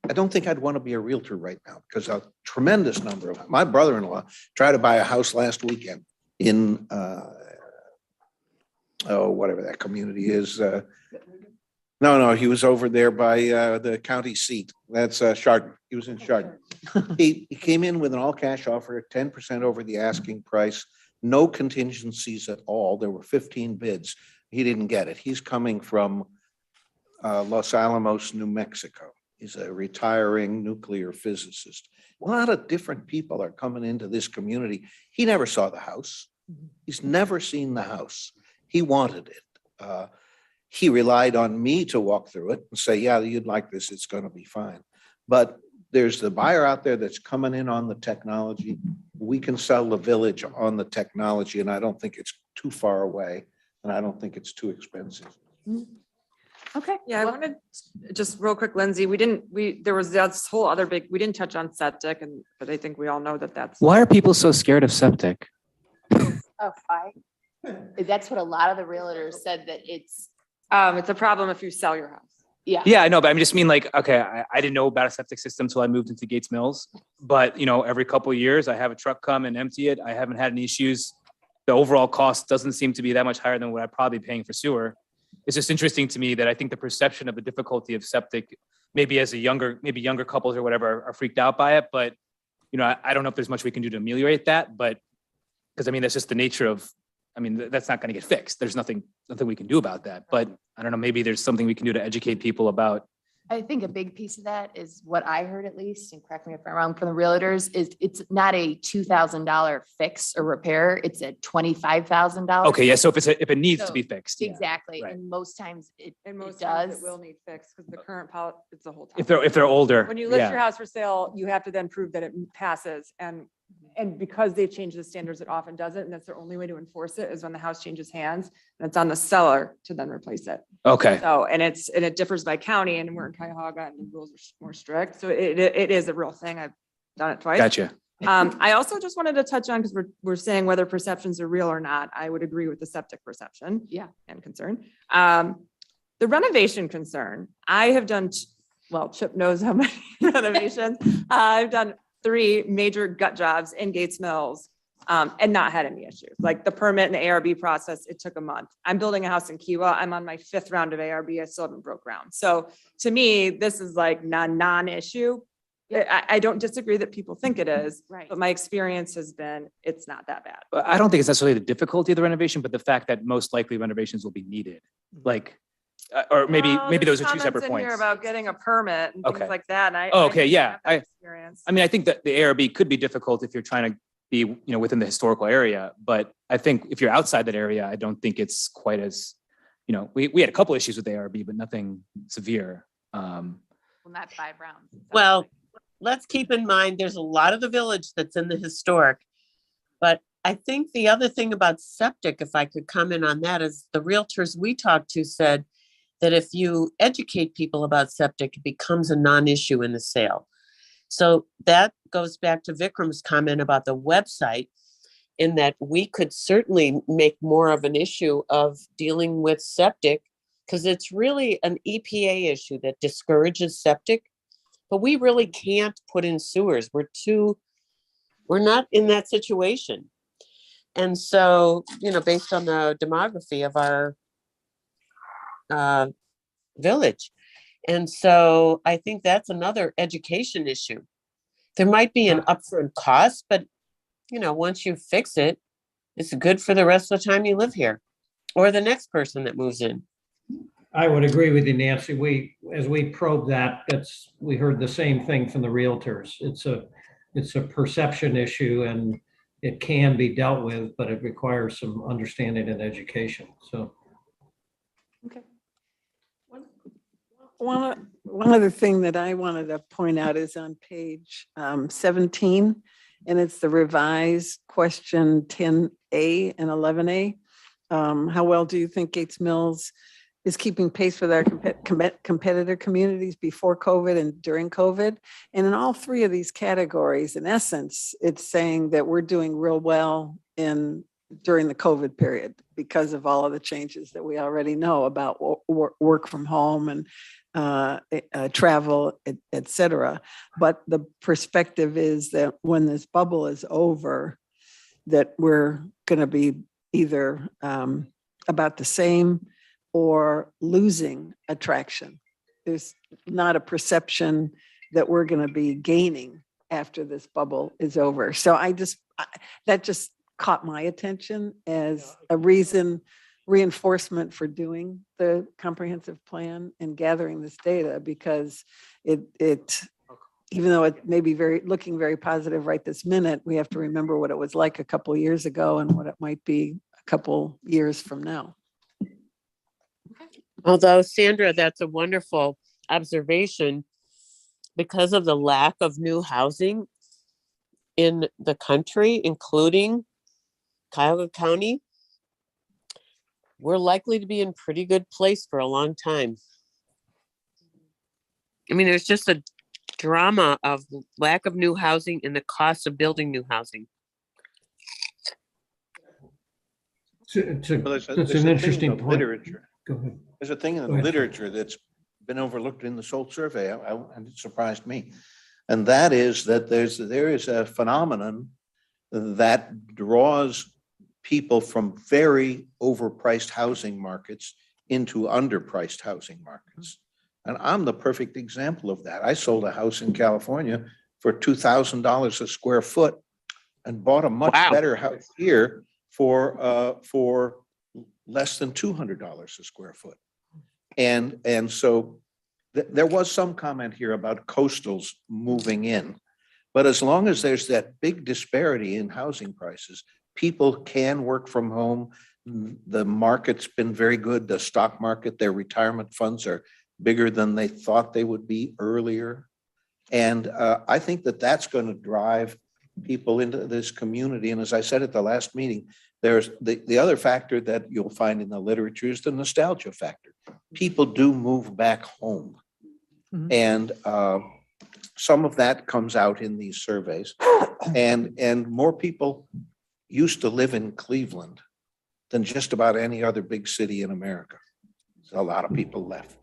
I don't think I'd want to be a realtor right now because a tremendous number of, my brother-in-law tried to buy a house last weekend in, whatever that community is. No, he was over there by the county seat. That's Chardon. He was in Chardon. He came in with an all-cash offer, 10% over the asking price, no contingencies at all. There were 15 bids. He didn't get it. He's coming from Los Alamos, New Mexico. He's a retiring nuclear physicist. A lot of different people are coming into this community. He never saw the house. He's never seen the house. He wanted it. He relied on me to walk through it and say, yeah, you'd like this, it's going to be fine. But there's the buyer out there that's coming in on the technology. We can sell the village on the technology, and I don't think it's too far away, and I don't think it's too expensive. Okay. Yeah, I wanted, just real quick, Lindsay, there was this whole other big, we didn't touch on septic, but I think we all know that's. Why are people so scared of septic? Oh, that's what a lot of the realtors said, that it's, It's a problem if you sell your house. yeah. Yeah, I know, but I just mean like, okay, I didn't know about a septic system until I moved into Gates Mills. But, every couple of years I have a truck come and empty it. I haven't had any issues. The overall cost doesn't seem to be that much higher than what I'd probably be paying for sewer. It's just interesting to me that I think the perception of the difficulty of septic, maybe younger couples or whatever are freaked out by it. But, I don't know if there's much we can do to ameliorate that, but because that's just the nature of, that's not going to get fixed. There's nothing we can do about that. But I don't know, maybe there's something we can do to educate people about. I think a big piece of that is what I heard, at least, and correct me if I'm wrong, from the realtors, is it's not a $2,000 fix or repair. It's a $25,000. Okay, yeah. So if it needs to So, be fixed, yeah. Exactly. right. And most times it And it most times does. it will need fixed because the current policy, it's a whole time. If they're older, When you list yeah. your house for sale, you have to then prove that it passes, and because they change the standards, it often doesn't, and that's their only way to enforce it is when the house changes hands, and it's on the seller to then replace it. Okay. So, and it differs by county, and we're in Cuyahoga and the rules are more strict. So it is a real thing. I've done it twice. Gotcha. I also just wanted to touch on, because we're saying whether perceptions are real or not. I would agree with the septic perception. Yeah. And concern. The renovation concern, I have done, Chip knows how many renovations. I've done 3 major gut jobs in Gates Mills, and not had any issues. Like the permit and the ARB process, it took a month. I'm building a house in Kiwa. I'm on my 5th round of ARB. I still haven't broke ground. So to me, this is like non-issue. I don't disagree that people think it is, Right. but my experience has been, it's not that bad. But I don't think it's necessarily the difficulty of the renovation, but the fact that most likely renovations will be needed. Like, or maybe Well, those there's are two separate comments in here points. About getting a permit and Okay. things like that. And Oh, okay, didn't yeah, have that experience. I think that the ARB could be difficult if you're trying to be, within the historical area. But I think if you're outside that area, I don't think it's quite as, we had a couple issues with ARB, but nothing severe. Well, not 5 rounds. it sounds Well, like. let's keep in mind, there's a lot of the village that's in the historic. But I think the other thing about septic, if I could comment on that, is the realtors we talked to said that if you educate people about septic, it becomes a non-issue in the sale. So that goes back to Vikram's comment about the website, in that we could certainly make more of an issue of dealing with septic, because it's really an EPA issue that discourages septic, but we really can't put in sewers. We're not in that situation. And so, based on the demography of our village. And so I think that's another education issue. There might be an upfront cost, but once you fix it, it's good for the rest of the time you live here, or the next person that moves in. I would agree with you, Nancy. As we probe that, we heard the same thing from the realtors. It's a perception issue, and it can be dealt with, but it requires some understanding and education. So. Okay. One other thing that I wanted to point out is on page 17, and it's the revised question 10A and 11A. How well do you think Gates Mills is keeping pace with our competitor communities before COVID and during COVID? And in all three of these categories, in essence, it's saying that we're doing real well during the COVID period because of all of the changes that we already know about work from home and travel, et cetera. But the perspective is that when this bubble is over, that we're going to be either about the same or losing attraction. There's not a perception that we're going to be gaining after this bubble is over. So that just caught my attention as a reinforcement for doing the comprehensive plan and gathering this data, because it even though it may be looking very positive right this minute, we have to remember what it was like a couple of years ago and what it might be a couple years from now. Although, Sandra, that's a wonderful observation. Because of the lack of new housing in the country, including Cuyahoga County, we're likely to be in pretty good place for a long time. I mean, there's just a drama of lack of new housing and the cost of building new housing. It's Well, there's an a thing in interesting the point. literature. Go ahead. There's a thing in Go the ahead, Phil. literature that's been overlooked in the SOLT survey, and it surprised me. And that is that there is a phenomenon that draws people from very overpriced housing markets into underpriced housing markets. And I'm the perfect example of that. I sold a house in California for $2,000 a square foot and bought a much Wow. better house here for less than $200 a square foot. And so there was some comment here about coastals moving in, but as long as there's that big disparity in housing prices, people can work from home. The market's been very good. The stock market, their retirement funds are bigger than they thought they would be earlier. And I think that that's going to drive people into this community. And as I said at the last meeting, there's the other factor that you'll find in the literature is the nostalgia factor. People do move back home. Mhm. And some of that comes out in these surveys. And more people used to live in Cleveland than just about any other big city in America. So a lot of people left.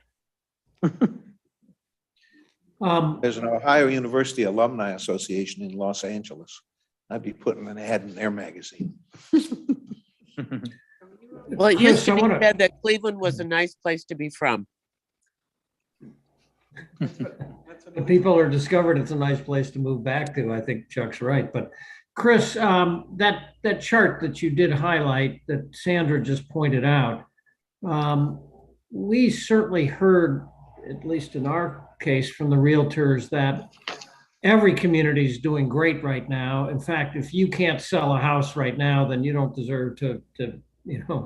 There's an Ohio University Alumni Association in Los Angeles. I'd be putting an ad in their magazine. Well, it Chris, used to I be wanna- said that Cleveland was a nice place to be from. The people are discovered it's a nice place to move back to. I think Chuck's right. But Chris, that chart that you did highlight that Sandra just pointed out, we certainly heard, at least in our case, from the realtors that every community is doing great right now. In fact, if you can't sell a house right now, then you don't deserve to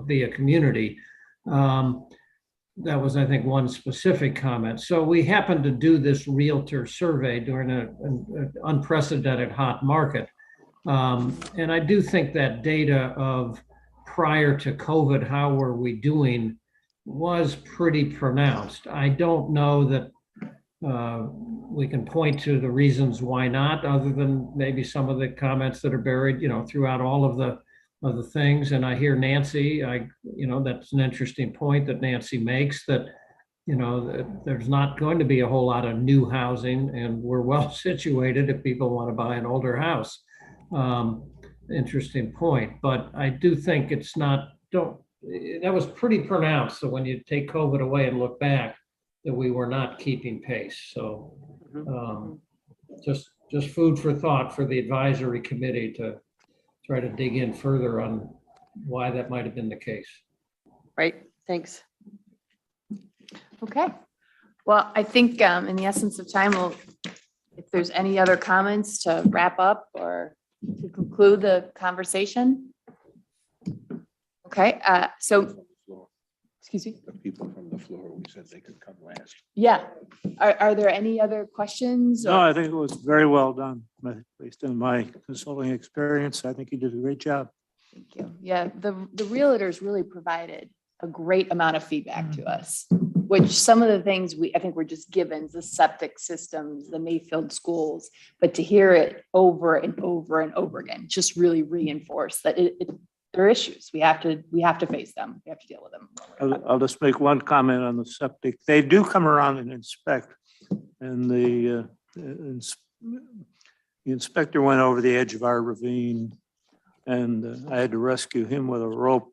be a community. That was, I think, one specific comment. So we happened to do this realtor survey during an unprecedented hot market. And I do think that data of prior to COVID, how were we doing, was pretty pronounced. I don't know that we can point to the reasons why not, other than maybe some of the comments that are buried, throughout all of the things. And I hear Nancy, that's an interesting point that Nancy makes, that, that there's not going to be a whole lot of new housing, and we're well situated if people want to buy an older house. Interesting point, but I do think that was pretty pronounced. So when you take COVID away and look back, that we were not keeping pace. So just food for thought for the advisory committee to try to dig in further on why that might have been the case. Right, thanks. Okay. Well, I think in the essence of time, if there's any other comments to wrap up or to conclude the conversation. Okay, so, excuse me. The people from the floor, we said they could come last. Yeah. Are there any other questions? No, I think it was very well done, based on my consulting experience. I think you did a great job. Thank you. Yeah, the realtors really provided a great amount of feedback to us, which some of the things I think were just givens, the septic systems, the Mayfield schools, but to hear it over and over and over again, just really reinforced that there are issues. We have to face them. We have to deal with them. I'll just make one comment on the septic. They do come around and inspect. And the inspector went over the edge of our ravine and I had to rescue him with a rope.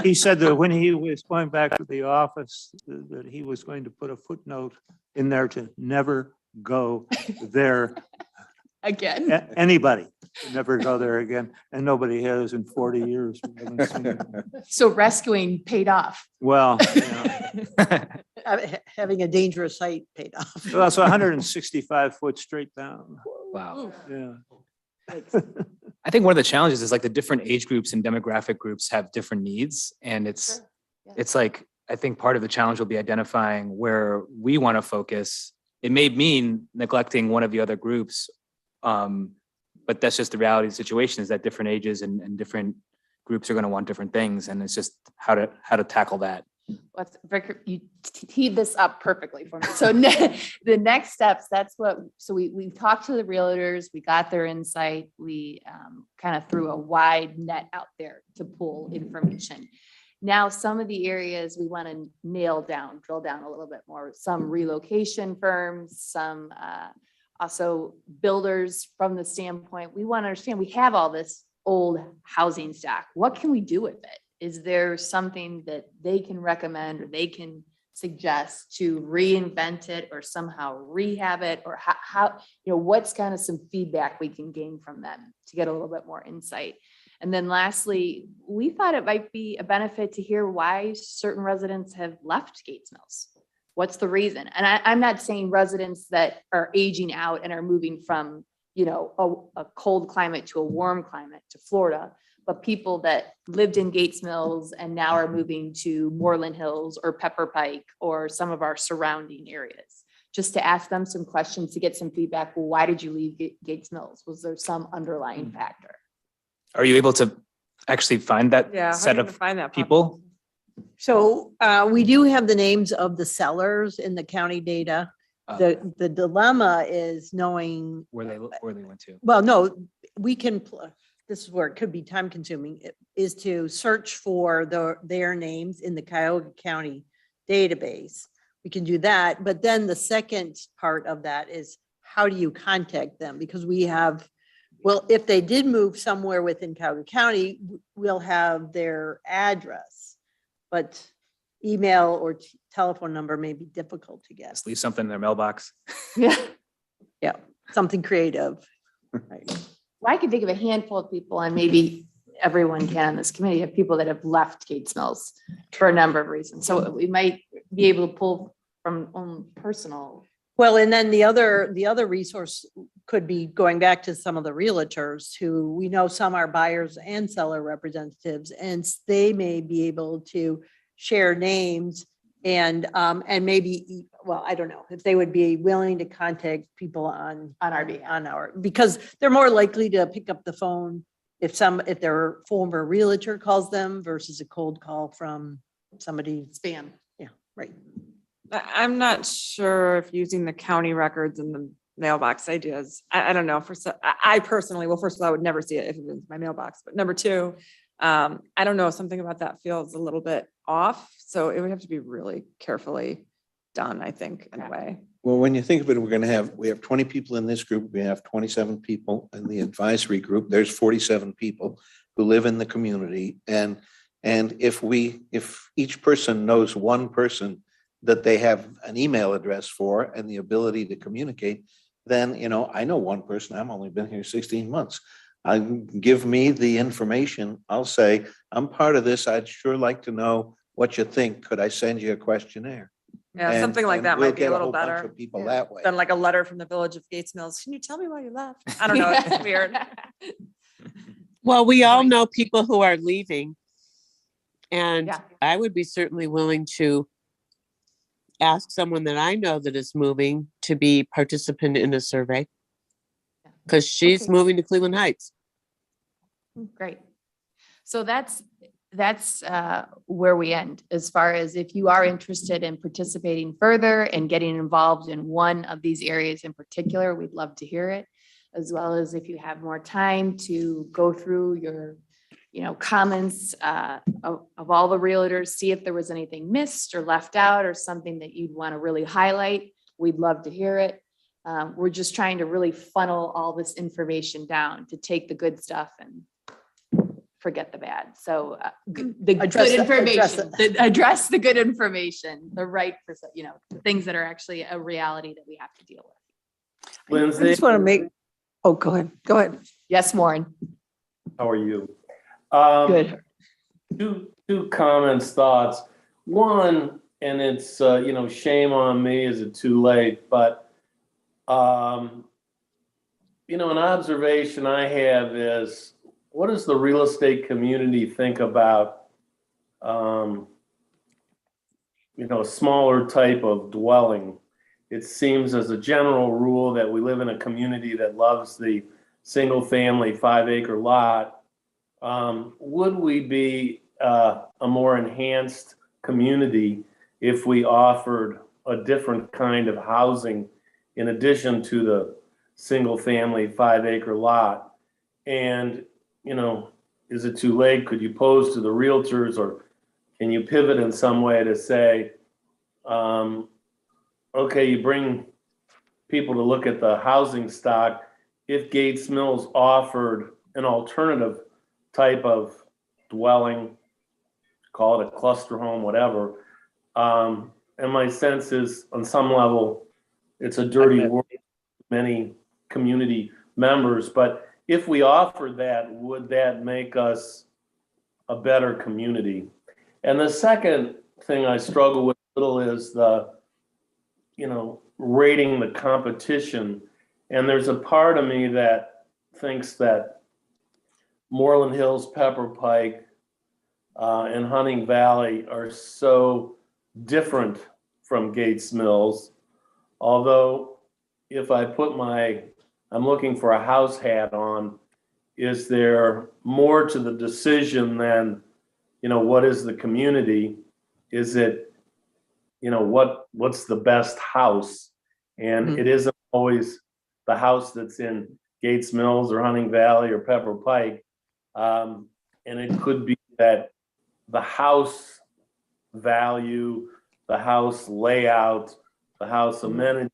He said that when he was going back to the office, that he was going to put a footnote in there to never go there. Again. Anybody, never go there again. And nobody has in 40 years. We haven't seen it. So rescuing paid off. Well, yeah. Having a dangerous site paid off. Well, it's 165 foot straight down. Wow. Yeah. I think one of the challenges is like the different age groups and demographic groups have different needs. And it's, Sure. Yeah. it's like, I think part of the challenge will be identifying where we want to focus. It may mean neglecting one of the other groups. But that's just the reality of the situation, is that different ages and different groups are going to want different things. And it's just how to tackle that. You teed this up perfectly for me. So the next steps, we talked to the realtors, we got their insight. We kind of threw a wide net out there to pull information. Now, some of the areas we want to drill down a little bit more, some relocation firms, some also builders from the standpoint, we want to understand, we have all this old housing stock. What can we do with it? Is there something that they can recommend or they can suggest to reinvent it or somehow rehab it? Or how what's kind of some feedback we can gain from them to get a little bit more insight? And then lastly, we thought it might be a benefit to hear why certain residents have left Gates Mills. What's the reason? And I'm not saying residents that are aging out and are moving from, a cold climate to a warm climate to Florida, but people that lived in Gates Mills and now are moving to Moreland Hills or Pepper Pike or some of our surrounding areas. Just to ask them some questions to get some feedback. Well, why did you leave Gates Mills? Was there some underlying factor? Are you able to actually find that Yeah. set of find that people? So we do have the names of the sellers in the county data. The dilemma is knowing, Where they went to? well, no, we can, this is where it could be time consuming, is to search for their names in the Cuyahoga County database. We can do that, but then the second part of that is how do you contact them? Because we have, well, if they did move somewhere within Cuyahoga County, we'll have their address, but email or telephone number may be difficult to get. Just leave something in their mailbox. Yeah. Yeah, something creative. Right. Well, I can think of a handful of people, and maybe everyone can on this committee, of people that have left Gates Mills for a number of reasons. So we might be able to pull from own personal. Well, and then the other resource could be going back to some of the realtors who we know some are buyers and seller representatives, and they may be able to share names and maybe, well, I don't know if they would be willing to contact people on our behalf. Because they're more likely to pick up the phone if their former realtor calls them versus a cold call from somebody. Spam. Yeah, right. I'm not sure if using the county records and the mailbox ideas, I don't know. I personally, well, first of all, I would never see it if it was my mailbox, but number two, I don't know, something about that feels a little bit off. So it would have to be really carefully done, I think, in a way. Well, when you think of it, we have 20 people in this group. We have 27 people in the advisory group. There's 47 people who live in the community. And if each person knows one person that they have an email address for and the ability to communicate, then, I know one person, I've only been here 16 months. Give me the information. I'll say, I'm part of this. I'd sure like to know what you think. Could I send you a questionnaire? Yeah, something like that we'll might be get a little whole bunch better of people that way. than like a letter from the Village of Gates Mills. Can you tell me why you left? I don't know. It's weird. Well, we all know people who are leaving. And Yeah. I would be certainly willing to ask someone that I know that is moving to be participant in a survey. Because she's Okay. moving to Cleveland Heights. Great. So that's where we end, as far as if you are interested in participating further and getting involved in one of these areas in particular, we'd love to hear it. As well as if you have more time to go through your, comments of all the realtors, see if there was anything missed or left out or something that you'd want to really highlight. We'd love to hear it. We're just trying to really funnel all this information down to take the good stuff and forget the bad. So the Address good the- address information, address the good information, the right, the things that are actually a reality that we have to deal with. I just want to make, oh, go ahead. Yes, Warren. How are you? Good. Two comments, thoughts. One, and it's, shame on me, is it too late? But, an observation I have is, what does the real estate community think about, a smaller type of dwelling? It seems as a general rule that we live in a community that loves the single-family 5-acre lot. Would we be a more enhanced community if we offered a different kind of housing in addition to the single-family 5-acre lot? And, is it too late? Could you pose to the realtors, or can you pivot in some way to say, okay, you bring people to look at the housing stock. If Gates Mills offered an alternative type of dwelling, call it a cluster home, whatever. And my sense is, on some level, it's a dirty word to many community members, but if we offered that, would that make us a better community? And the second thing I struggle with a little is rating the competition. And there's a part of me that thinks that Moreland Hills, Pepper Pike, and Hunting Valley are so different from Gates Mills. Although if I put I'm looking for a house hat on, is there more to the decision than, what is the community? Is it, what's the best house? And it isn't always the house that's in Gates Mills or Hunting Valley or Pepper Pike. And it could be that the house value, the house layout, the house amenity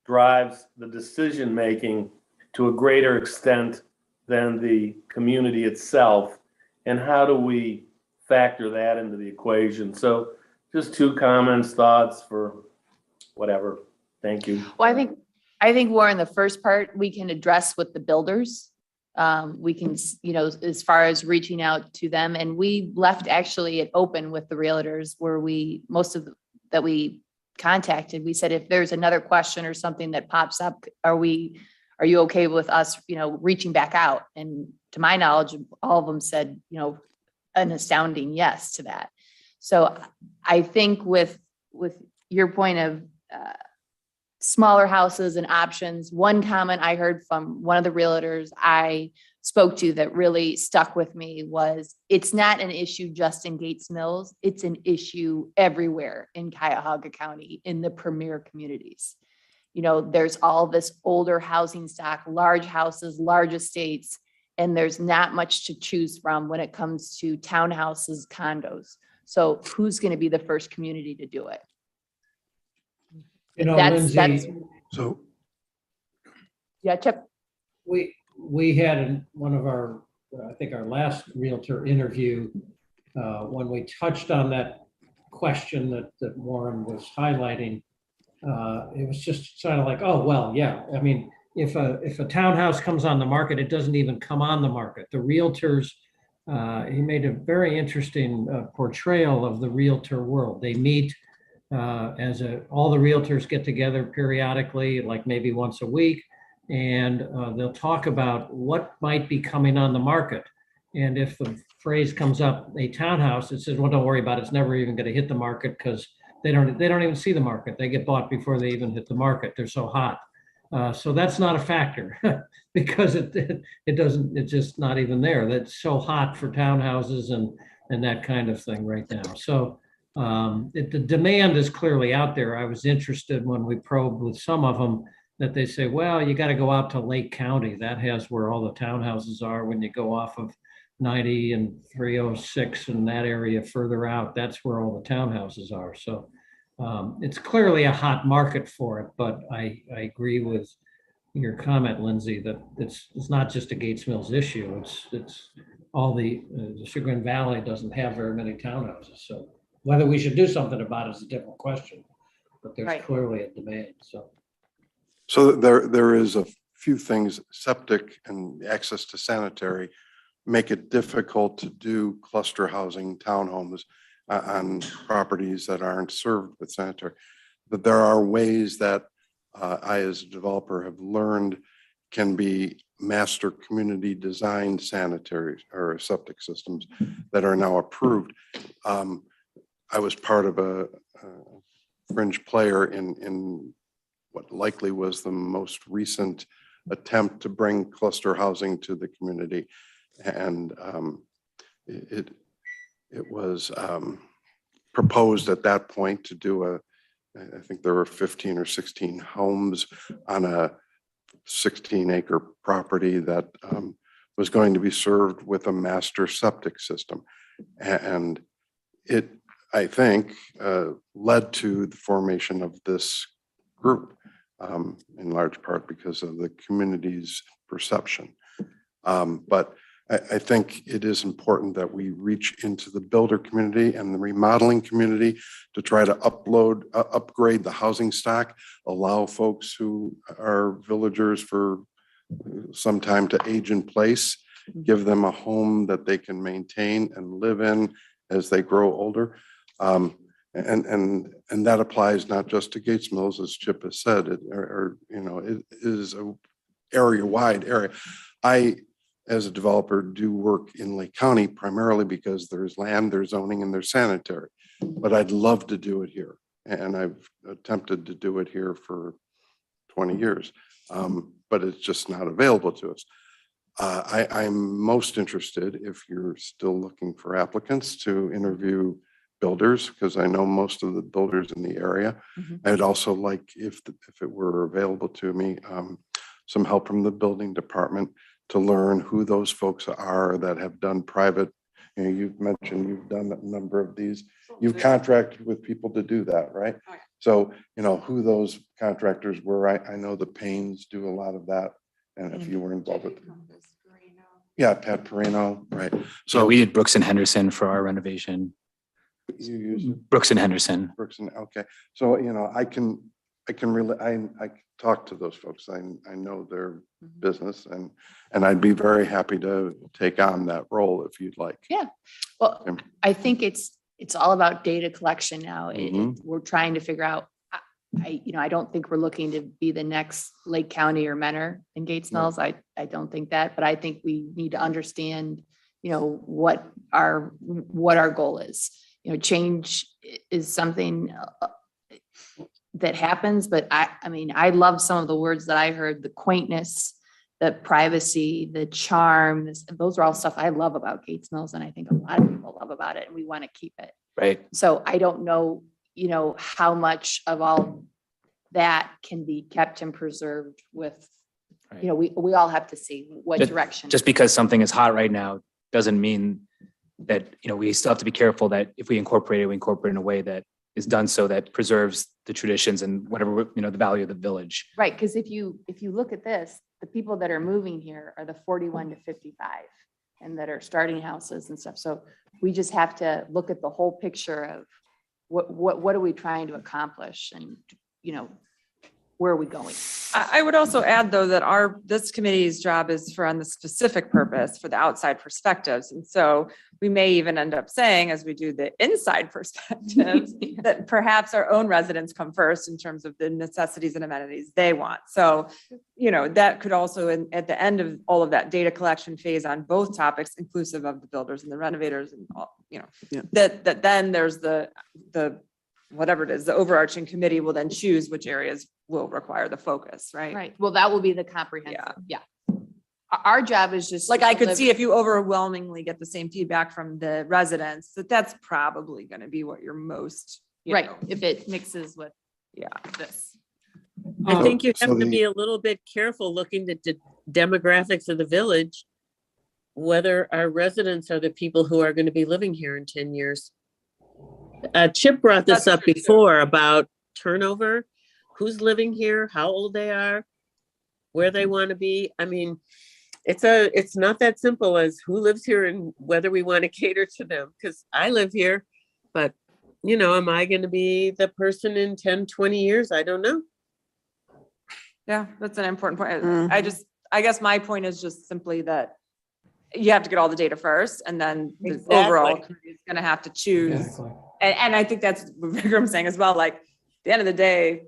drives the decision-making to a greater extent than the community itself. And how do we factor that into the equation? So just two comments, thoughts for whatever. Thank you. Well, I think Warren, the first part we can address with the builders. We can, as far as reaching out to them, and we left actually it open with the realtors where that we contacted. We said, if there's another question or something that pops up, are you okay with us, reaching back out? And to my knowledge, all of them said, an astounding yes to that. So I think with your point of smaller houses and options, one comment I heard from one of the realtors I spoke to that really stuck with me was, it's not an issue just in Gates Mills. It's an issue everywhere in Cuyahoga County in the premier communities. There's all this older housing stock, large houses, large estates, and there's not much to choose from when it comes to townhouses, condos. So who's going to be the first community to do it? Lindsay, So Yeah, Chip. we had one of our, I think our last realtor interview, when we touched on that question that Warren was highlighting, it was just sort of like, oh, well, yeah. I mean, if a townhouse comes on the market, it doesn't even come on the market. The realtors, he made a very interesting portrayal of the realtor world. They meet all the realtors get together periodically, like maybe once a week, and they'll talk about what might be coming on the market. And if the phrase comes up, a townhouse, it says, well, don't worry about it. It's never even going to hit the market because they don't even see the market. They get bought before they even hit the market. They're so hot. So that's not a factor because it doesn't, it's just not even there. That's so hot for townhouses and that kind of thing right now. So the demand is clearly out there. I was interested when we probed with some of them that they say, well, you got to go out to Lake County. That has where all the townhouses are when you go off of 90 and 306 and that area further out. That's where all the townhouses are. So it's clearly a hot market for it, but I agree with your comment, Lindsay, that it's not just a Gates Mills issue. It's all the Chagrin Valley doesn't have very many townhouses. So whether we should do something about it is a different question, but there's Right. clearly a demand. So there is a few things, septic and access to sanitary make it difficult to do cluster housing townhomes on properties that aren't served with sanitary. But there are ways that I, as a developer, have learned can be master community design sanitary or septic systems that are now approved. I was part of a fringe player in what likely was the most recent attempt to bring cluster housing to the community. And it was proposed at that point to do I think there were 15 or 16 homes on a 16-acre property that was going to be served with a master septic system. And it, I think, led to the formation of this group in large part because of the community's perception. But I think it is important that we reach into the builder community and the remodeling community to try to upgrade the housing stock, allow folks who are villagers for some time to age in place, give them a home that they can maintain and live in as they grow older. And that applies not just to Gates Mills, as Chip has said, it is a area-wide area. I, as a developer, do work in Lake County primarily because there's land, there's zoning, and there's sanitary. But I'd love to do it here. And I've attempted to do it here for 20 years, but it's just not available to us. I'm most interested, if you're still looking for applicants, to interview builders, because I know most of the builders in the area. I'd also like, if it were available to me, some help from the building department to learn who those folks are that have done private. You've mentioned you've done a number of these. You've contracted with people to do that, right? So, who those contractors were. I know the Paynes do a lot of that. And if you were involved with them. Yeah, Pat Perino, right. So we did Brooks and Henderson for our renovation. You use it. Brooks and Henderson. Brooks and, okay. So, I can really, I talk to those folks. I know their business and I'd be very happy to take on that role if you'd like. Yeah. Well, I think it's all about data collection now. We're trying to figure out, I don't think we're looking to be the next Lake County or Menor in Gates Mills. I don't think that, but I think we need to understand, what our goal is. Change is something that happens, but I love some of the words that I heard, the quaintness, the privacy, the charm, those are all stuff I love about Gates Mills. And I think a lot of people love about it and we want to keep it. Right. So I don't know, how much of all that can be kept and preserved with, Right. we all have to see what direction. Just because something is hot right now doesn't mean that, we still have to be careful that if we incorporate it, we incorporate in a way that is done so that preserves the traditions and whatever, the value of the village. Right, because if you look at this, the people that are moving here are the 41 to 55 and that are starting houses and stuff. So we just have to look at the whole picture of what are we trying to accomplish and, where are we going? I would also add, though, that this committee's job is for on the specific purpose for the outside perspectives. And so we may even end up saying, as we do the inside perspectives, that perhaps our own residents come first in terms of the necessities and amenities they want. So, that could also, at the end of all of that data collection phase on both topics, inclusive of the builders and the renovators and all, Yeah. that then there's the whatever it is, the overarching committee will then choose which areas will require the focus, right? Right. Well, that will be the comprehensive. Yeah. Our job is just. Like to I could deliver- see if you overwhelmingly get the same feedback from the residents, that's probably gonna be what you're most, you Right, know, if it mixes with yeah. this. I Um, think you so have to the- be a little bit careful looking at the demographics of the village, whether our residents are the people who are going to be living here in 10 years. Chip brought this That's up true, too. before about turnover, who's living here, how old they are, where they want to be. I mean, it's not that simple as who lives here and whether we want to cater to them, because I live here, but am I going to be the person in 10, 20 years? I don't know. Yeah, that's an important point. I guess my point is just simply that you have to get all the data first, and then the Exactly. overall committee is gonna have to choose. Exactly. And I think that's what Vikram's saying as well, like, at the end of the day,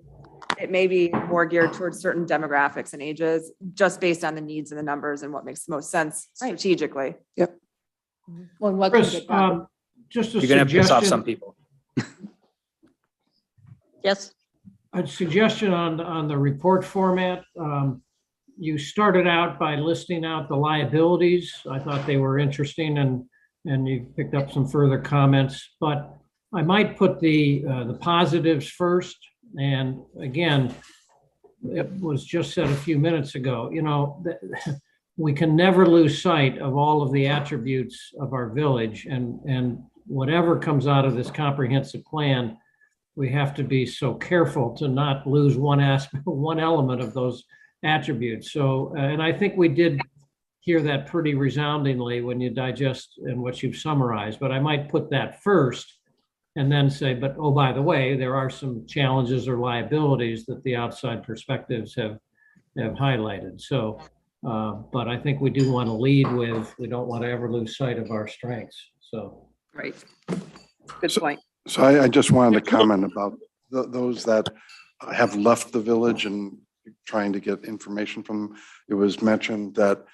it may be more geared towards certain demographics and ages, just based on the needs and the numbers and what makes the most sense Right. strategically. Well, what can Chris, get done? just a You're gonna piss off some suggestion, people. Yes. a suggestion on the report format. You started out by listing out the liabilities. I thought they were interesting and you picked up some further comments, but I might put the positives first. And again, it was just said a few minutes ago, that we can never lose sight of all of the attributes of our village, and whatever comes out of this comprehensive plan, we have to be so careful to not lose one aspect, one element of those attributes. So, and I think we did hear that pretty resoundingly when you digest and what you've summarized, but I might put that first and then say, but oh, by the way, there are some challenges or liabilities that the outside perspectives have highlighted. So, but I think we do want to lead with, we don't want to ever lose sight of our strengths. So. Right. Good So- point. So I just wanted to comment about those that have left the village and trying to get information from. It was mentioned that,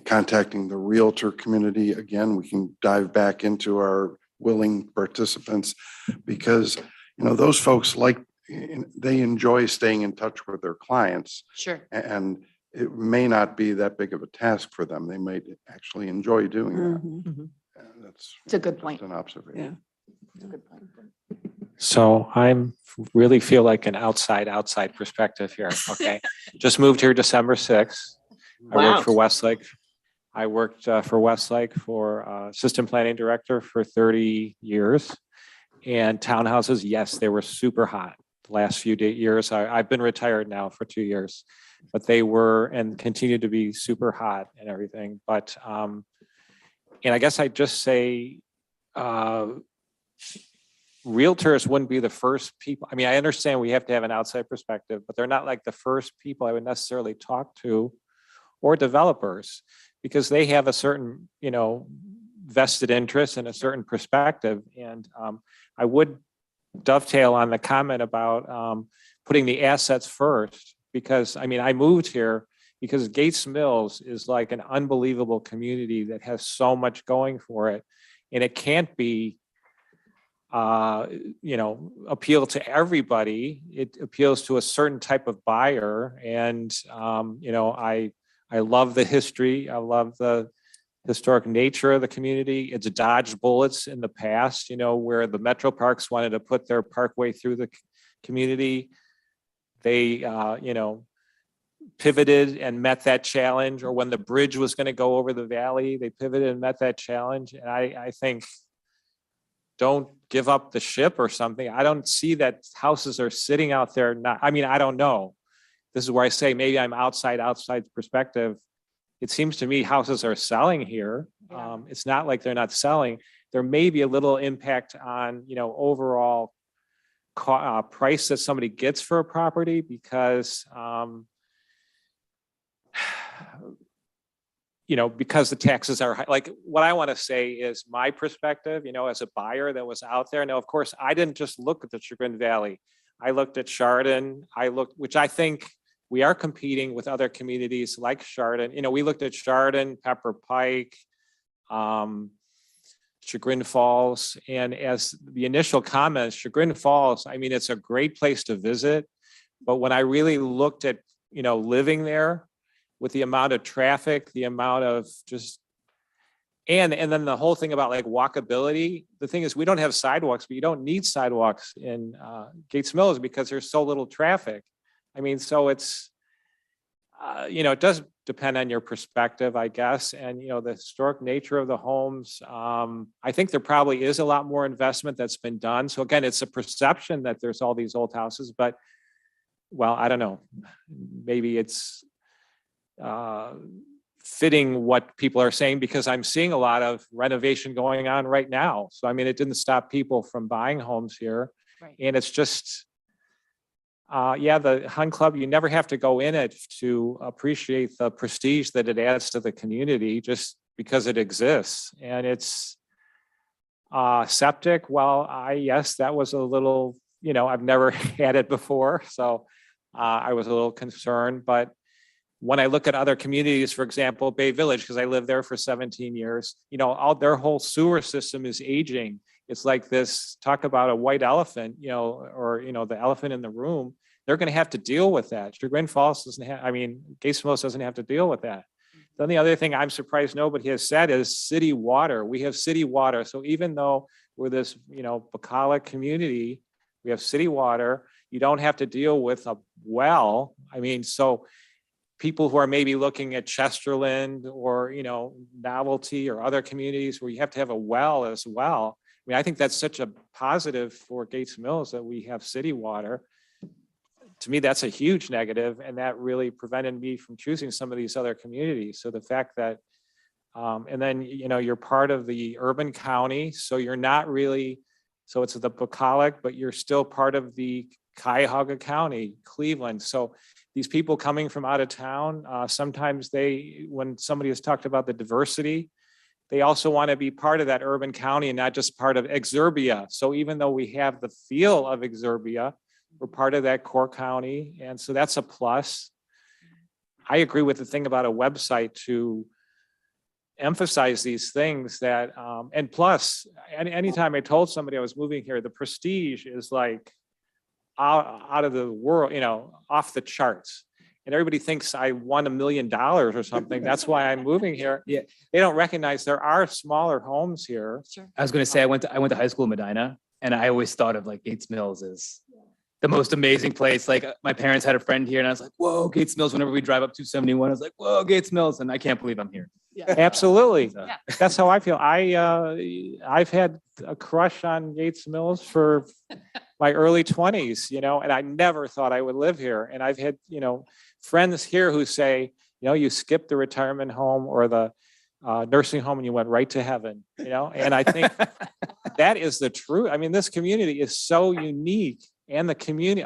contacting the Realtor community, again, we can dive back into our willing participants because, those folks they enjoy staying in touch with their clients, Sure. and it may not be that big of a task for them. They might actually enjoy doing that. Mhm. And that's It's a good point. just an observation. It's a good point. So I'm really feel like an outside perspective here. Okay. Just moved here December 6th. I Wow. worked for Westlake. I worked for Westlake for assistant planning director for 30 years. And townhouses, yes, they were super hot the last few years. I've been retired now for 2 years, but they were and continue to be super hot and everything. But, and I guess I'd just say, realtors wouldn't be the first people. I mean, I understand we have to have an outside perspective, but they're not like the first people I would necessarily talk to, or developers, because they have a certain, vested interest and a certain perspective. And I would dovetail on the comment about putting the assets first, because I moved here because Gates Mills is like an unbelievable community that has so much going for it. And it can't be appeal to everybody. It appeals to a certain type of buyer. And, I love the history. I love the historic nature of the community. It's dodged bullets in the past, where the Metro Parks wanted to put their parkway through the community. They, pivoted and met that challenge, or when the bridge was going to go over the valley, they pivoted and met that challenge. And I think, don't give up the ship or something. I don't see that houses are sitting out there. I don't know. This is where I say maybe I'm outside perspective. It seems to me houses are selling here. Yeah. It's not like they're not selling. There may be a little impact on, overall price that somebody gets for a property because, because the taxes are high. Like, what I want to say is my perspective, as a buyer that was out there. Now, of course, I didn't just look at the Chagrin Valley. I looked at Chardon. which I think we are competing with other communities like Chardon. We looked at Chardon, Pepper Pike, Chagrin Falls. And as the initial comments, Chagrin Falls, I mean, it's a great place to visit. But when I really looked at, living there with the amount of traffic, the amount of just, and then the whole thing about like walkability, the thing is we don't have sidewalks, but you don't need sidewalks in Gates Mills because there's so little traffic. I mean, so it's, it does depend on your perspective, I guess, and, the historic nature of the homes. I think there probably is a lot more investment that's been done. So again, it's a perception that there's all these old houses, but, well, I don't know. Maybe it's fitting what people are saying because I'm seeing a lot of renovation going on right now. So, I mean, it didn't stop people from buying homes here. Right. And it's just, the Hunt Club, you never have to go in it to appreciate the prestige that it adds to the community just because it exists. And it's septic. Well, yes, that was a little, I've never had it before. So I was a little concerned. But when I look at other communities, for example, Bay Village, because I lived there for 17 years, all their whole sewer system is aging. It's like this, talk about a white elephant, or, the elephant in the room. They're going to have to deal with that. Chagrin Falls doesn't have, Gates Mills doesn't have to deal with that. Then the other thing I'm surprised nobody has said is city water. We have city water. So even though we're this, bucolic community, we have city water. You don't have to deal with a well. So people who are maybe looking at Chesterland or, Novelty or other communities where you have to have a well as well. I think that's such a positive for Gates Mills that we have city water. To me, that's a huge negative, and that really prevented me from choosing some of these other communities. So the fact that, and then, you're part of the urban county, so you're not really, so it's the bucolic, but you're still part of the Cuyahoga County, Cleveland. So these people coming from out of town, sometimes when somebody has talked about the diversity, they also want to be part of that urban county and not just part of Exurbia. So even though we have the feel of Exurbia, we're part of that core county. And so that's a plus. I agree with the thing about a website to emphasize these things that, and plus, anytime I told somebody I was moving here, the prestige is like out of the world, off the charts. And everybody thinks I won $1 million or something. That's why I'm moving here. Yeah. They don't recognize there are smaller homes here. I was going to say, I went to high school in Medina, and I always thought of like Gates Mills as the most amazing place. Like my parents had a friend here and I was like, whoa, Gates Mills. Whenever we drive up 271, I was like, whoa, Gates Mills. And I can't believe I'm here. Absolutely. So- Yeah. That's how I feel. I've had a crush on Gates Mills for my early 20s, and I never thought I would live here. And I've had, friends here who say, you skipped the retirement home or the nursing home and you went right to heaven, and I think that is the truth. This community is so unique, and the community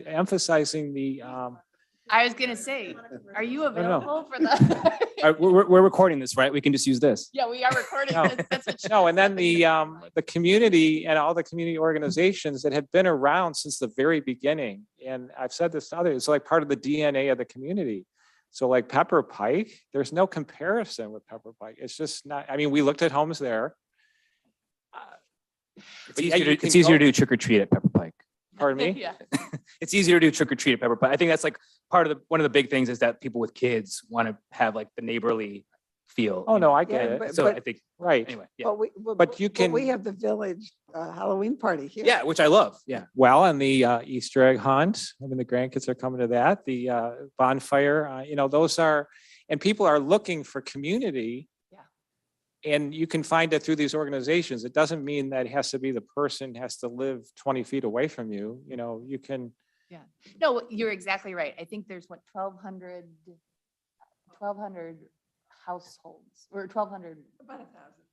emphasizing the, I was gonna say, are you no. available for the? We're recording this, right? We can just use this. Yeah, we are recording No. this. That's what. no, and then the community and all the community organizations that have been around since the very beginning. And I've said this to others, it's like part of the DNA of the community. So like Pepper Pike, there's no comparison with Pepper Pike. It's just not, we looked at homes there. It's But yeah, easier, you to, can it's easier go- to do trick or treat at Pepper Pike. Pardon me? Yeah. It's easier to do trick or treat at Pepper Pike. I think that's like one of the big things is that people with kids want to have like the neighborly feel. Oh, no, I Yeah, get it. but- So I think, Right. anyway, yeah. But you can- We have the village Halloween party here. Yeah, which I love. Yeah. Well, and the Easter egg hunt, the grandkids are coming to that, the bonfire, those are, and people are looking for community. Yeah. And you can find it through these organizations. It doesn't mean that it has to be the person has to live 20 feet away from you. You can, No, you're exactly right. I think there's 1,200 households or 1,200, about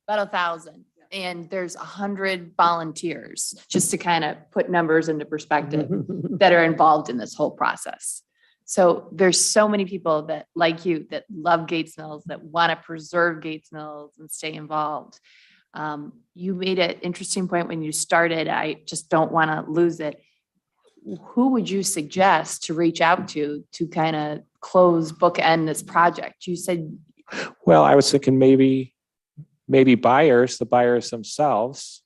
1,000. And there's 100 volunteers, just to kind of put numbers into perspective, that are involved in this whole process. So there's so many people that, like you, that love Gates Mills, that want to preserve Gates Mills and stay involved. You made an interesting point when you started. I just don't want to lose it. Who would you suggest to reach out to kind of bookend this project? You said, well, I was thinking maybe maybe buyers, the buyers themselves,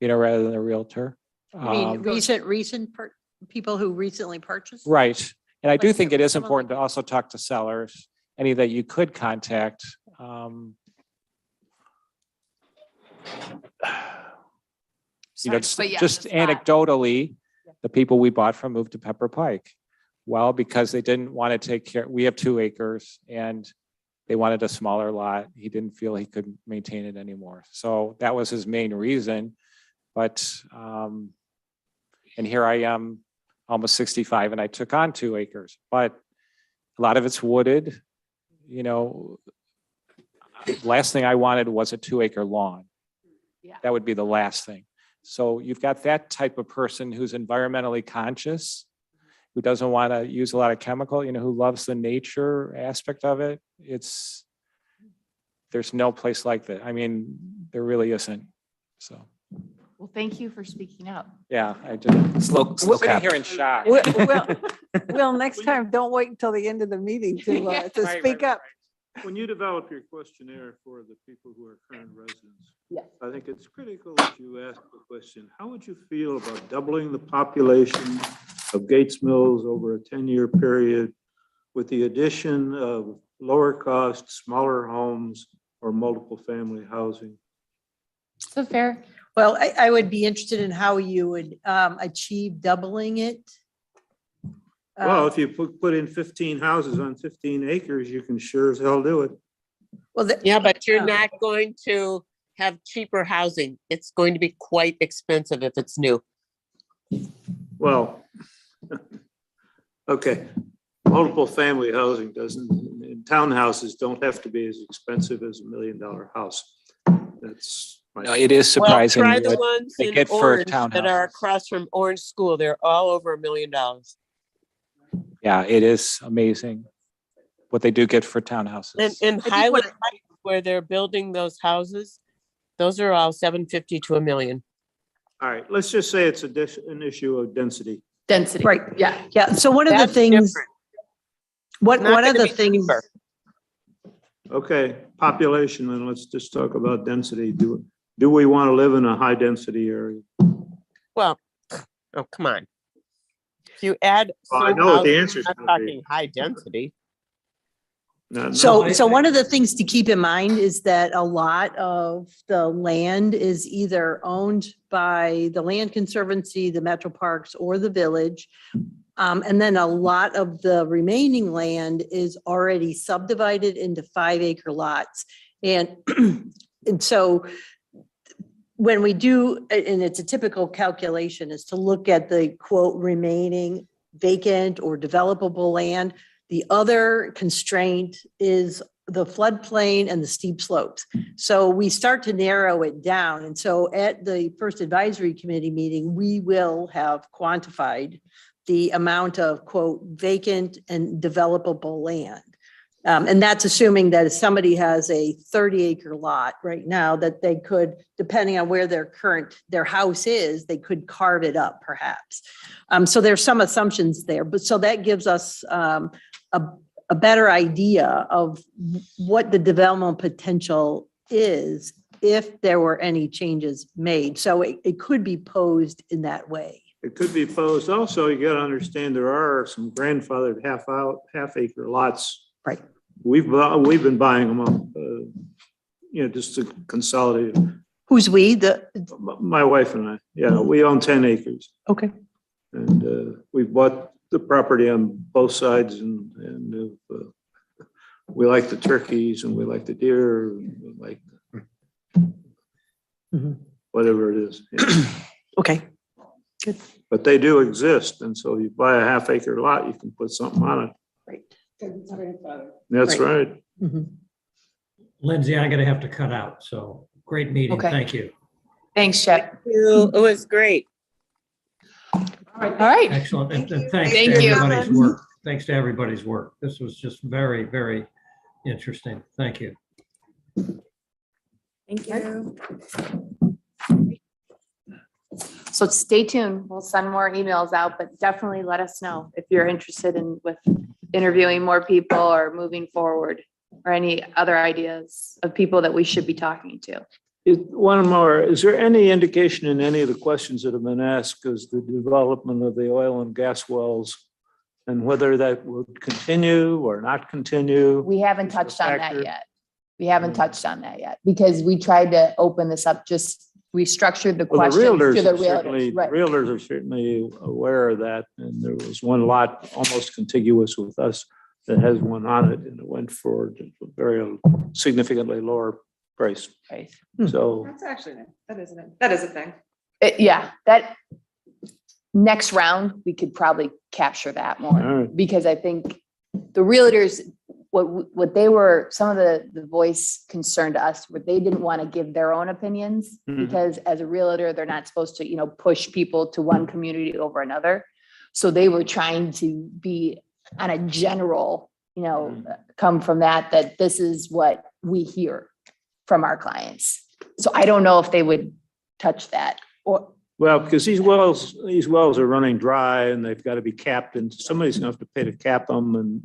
rather than a realtor. I mean, Um, people who recently purchased? Right. And I do Like think it is someone important to like- also talk to sellers, any that you could contact. Sorry, Just but yeah, just the spot. anecdotally, the people we bought from moved to Pepper Pike. Well, because they didn't want to take care, we have 2 acres and they wanted a smaller lot. He didn't feel he could maintain it anymore. So that was his main reason. But, and here I am, almost 65, and I took on 2 acres, but a lot of it's wooded. Last thing I wanted was a 2-acre lawn. Yeah. That would be the last thing. So you've got that type of person who's environmentally conscious, who doesn't want to use a lot of chemical, who loves the nature aspect of it. There's no place like that. I mean, there really isn't. So, Well, thank you for speaking up. yeah, I did. Slow Sitting cap. here in shock. Well, next time, don't wait until the end of the meeting to Right, speak right, up. When you develop your questionnaire for the people who are current residents, Yes. I think it's critical that you ask the question, how would you feel about doubling the population of Gates Mills over a 10-year period with the addition of lower cost, smaller homes or multiple family housing? So fair. Well, I would be interested in how you would achieve doubling it. Well, if you put in 15 houses on 15 acres, you can sure as hell do it. Well, Yeah, but you're not going to have cheaper housing. It's going to be quite expensive if it's new. Well, okay, multiple family housing doesn't, and townhouses don't have to be as expensive as $1 million house. That's No, my, it is Well, surprising try the what ones they in get for Orange that are townhouses. across from Orange School. They're all over $1 million. Yeah, it is amazing what they do get for townhouses. And in think Highland what- Heights, where they're building those houses, those are all 750 to $1 million. all right, let's just say it's an issue of density. Density. Right. Yeah. Yeah, so one of the That's things, different. one Not of gonna the be things, cheaper. Okay, population, then let's just talk about density. Do we want to live in a high density area? Well, oh, come on. If you add. Well, I certain know what the houses, answer's I'm gonna not be. talking high density. No, no. so one of the things to keep in mind is that a lot of the land is either owned by the Land Conservancy, the Metro Parks, or the village. And then a lot of the remaining land is already subdivided into 5-acre lots. And, and so when we do, and it's a typical calculation, is to look at the quote remaining vacant or developable land. The other constraint is the floodplain and the steep slopes. So we start to narrow it down. And so at the first advisory committee meeting, we will have quantified the amount of quote vacant and developable land. And that's assuming that if somebody has a 30-acre lot right now, that they could, depending on where their house is, they could carve it up perhaps. So there's some assumptions there, but so that gives us a better idea of what the development potential is if there were any changes made. So it could be posed in that way. It could be posed. Also, you got to understand there are some grandfathered half-acre lots. Right. We've been buying them up, just to consolidate. Who's we? My wife and I, yeah, we own 10 acres. Okay. And we bought the property on both sides and we like the turkeys and we like the deer, and we like Mhm. whatever it is. Yeah. Okay. But they do exist. And so you buy a half-acre lot, you can put something on it. Right. That's Right. right. Mhm. Lindsay, I'm going to have to cut out. So great meeting. Okay. Thank you. Thanks, Shep. It was great. All right. Excellent. And thanks Thank to you. everybody's work. Thanks to everybody's work. This was just very, very interesting. Thank you. Thank you. So stay tuned. We'll send more emails out, but definitely let us know if you're interested in with interviewing more people or moving forward. or any other ideas of people that we should be talking to. One more, is there any indication in any of the questions that have been asked as the development of the oil and gas wells and whether that would continue or not continue? We haven't Is it a touched on that factor? yet. We haven't touched on that yet because we tried to open this up, just we structured the Well, the questions to realtors the are certainly, realtors. Right. realtors are certainly aware of that. And there was one lot almost contiguous with us that has one on it and it went for a very significantly lower price. Right. So, That's actually, that is a thing. Yeah, that next round, we could probably capture that more. all right. Because I think the realtors, what they were, some of the voice concern to us, what they didn't want to give their own opinions. Mhm. Because as a realtor, they're not supposed to, push people to one community over another. So they were trying to be on a general, come from that this is what we hear from our clients. So I don't know if they would touch that or, Well, because these wells are running dry and they've got to be capped and somebody's gonna have to pay to cap them and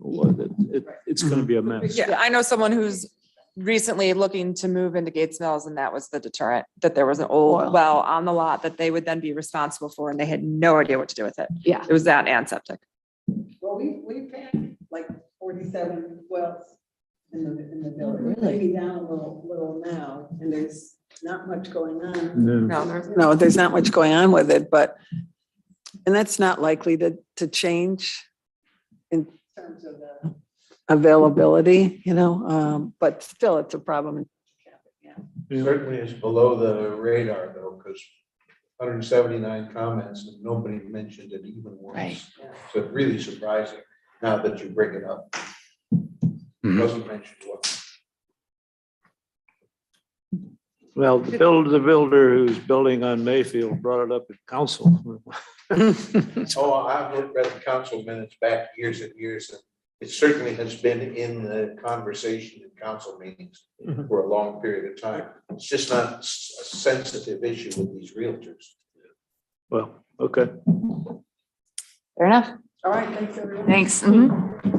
it's gonna be a mess. Yeah, I know someone who's recently looking to move into Gates Mills and that was the deterrent, that there was an Oil. old well on the lot that they would then be responsible for and they had no idea what to do with it. yeah. It was that and septic. Well, we've had like 47 wells in the building. Really? Maybe down a little now, and there's not much going on. No. No, there's. No, there's not much going on with it, and that's not likely to change in terms of the availability, but still it's a problem. Certainly is below the radar though, because 179 comments and nobody mentioned it even Right. once. So it's really surprising now that you bring it up. Mhm. Wasn't mentioned once. Well, the builder who's building on Mayfield brought it up at council. Oh, I've read the council minutes back years and years, and it certainly has been in the conversation in council meetings for a long period of time. It's just not a sensitive issue with these realtors. Well, okay. Fair enough. All right, thanks everyone. Thanks. Mhm.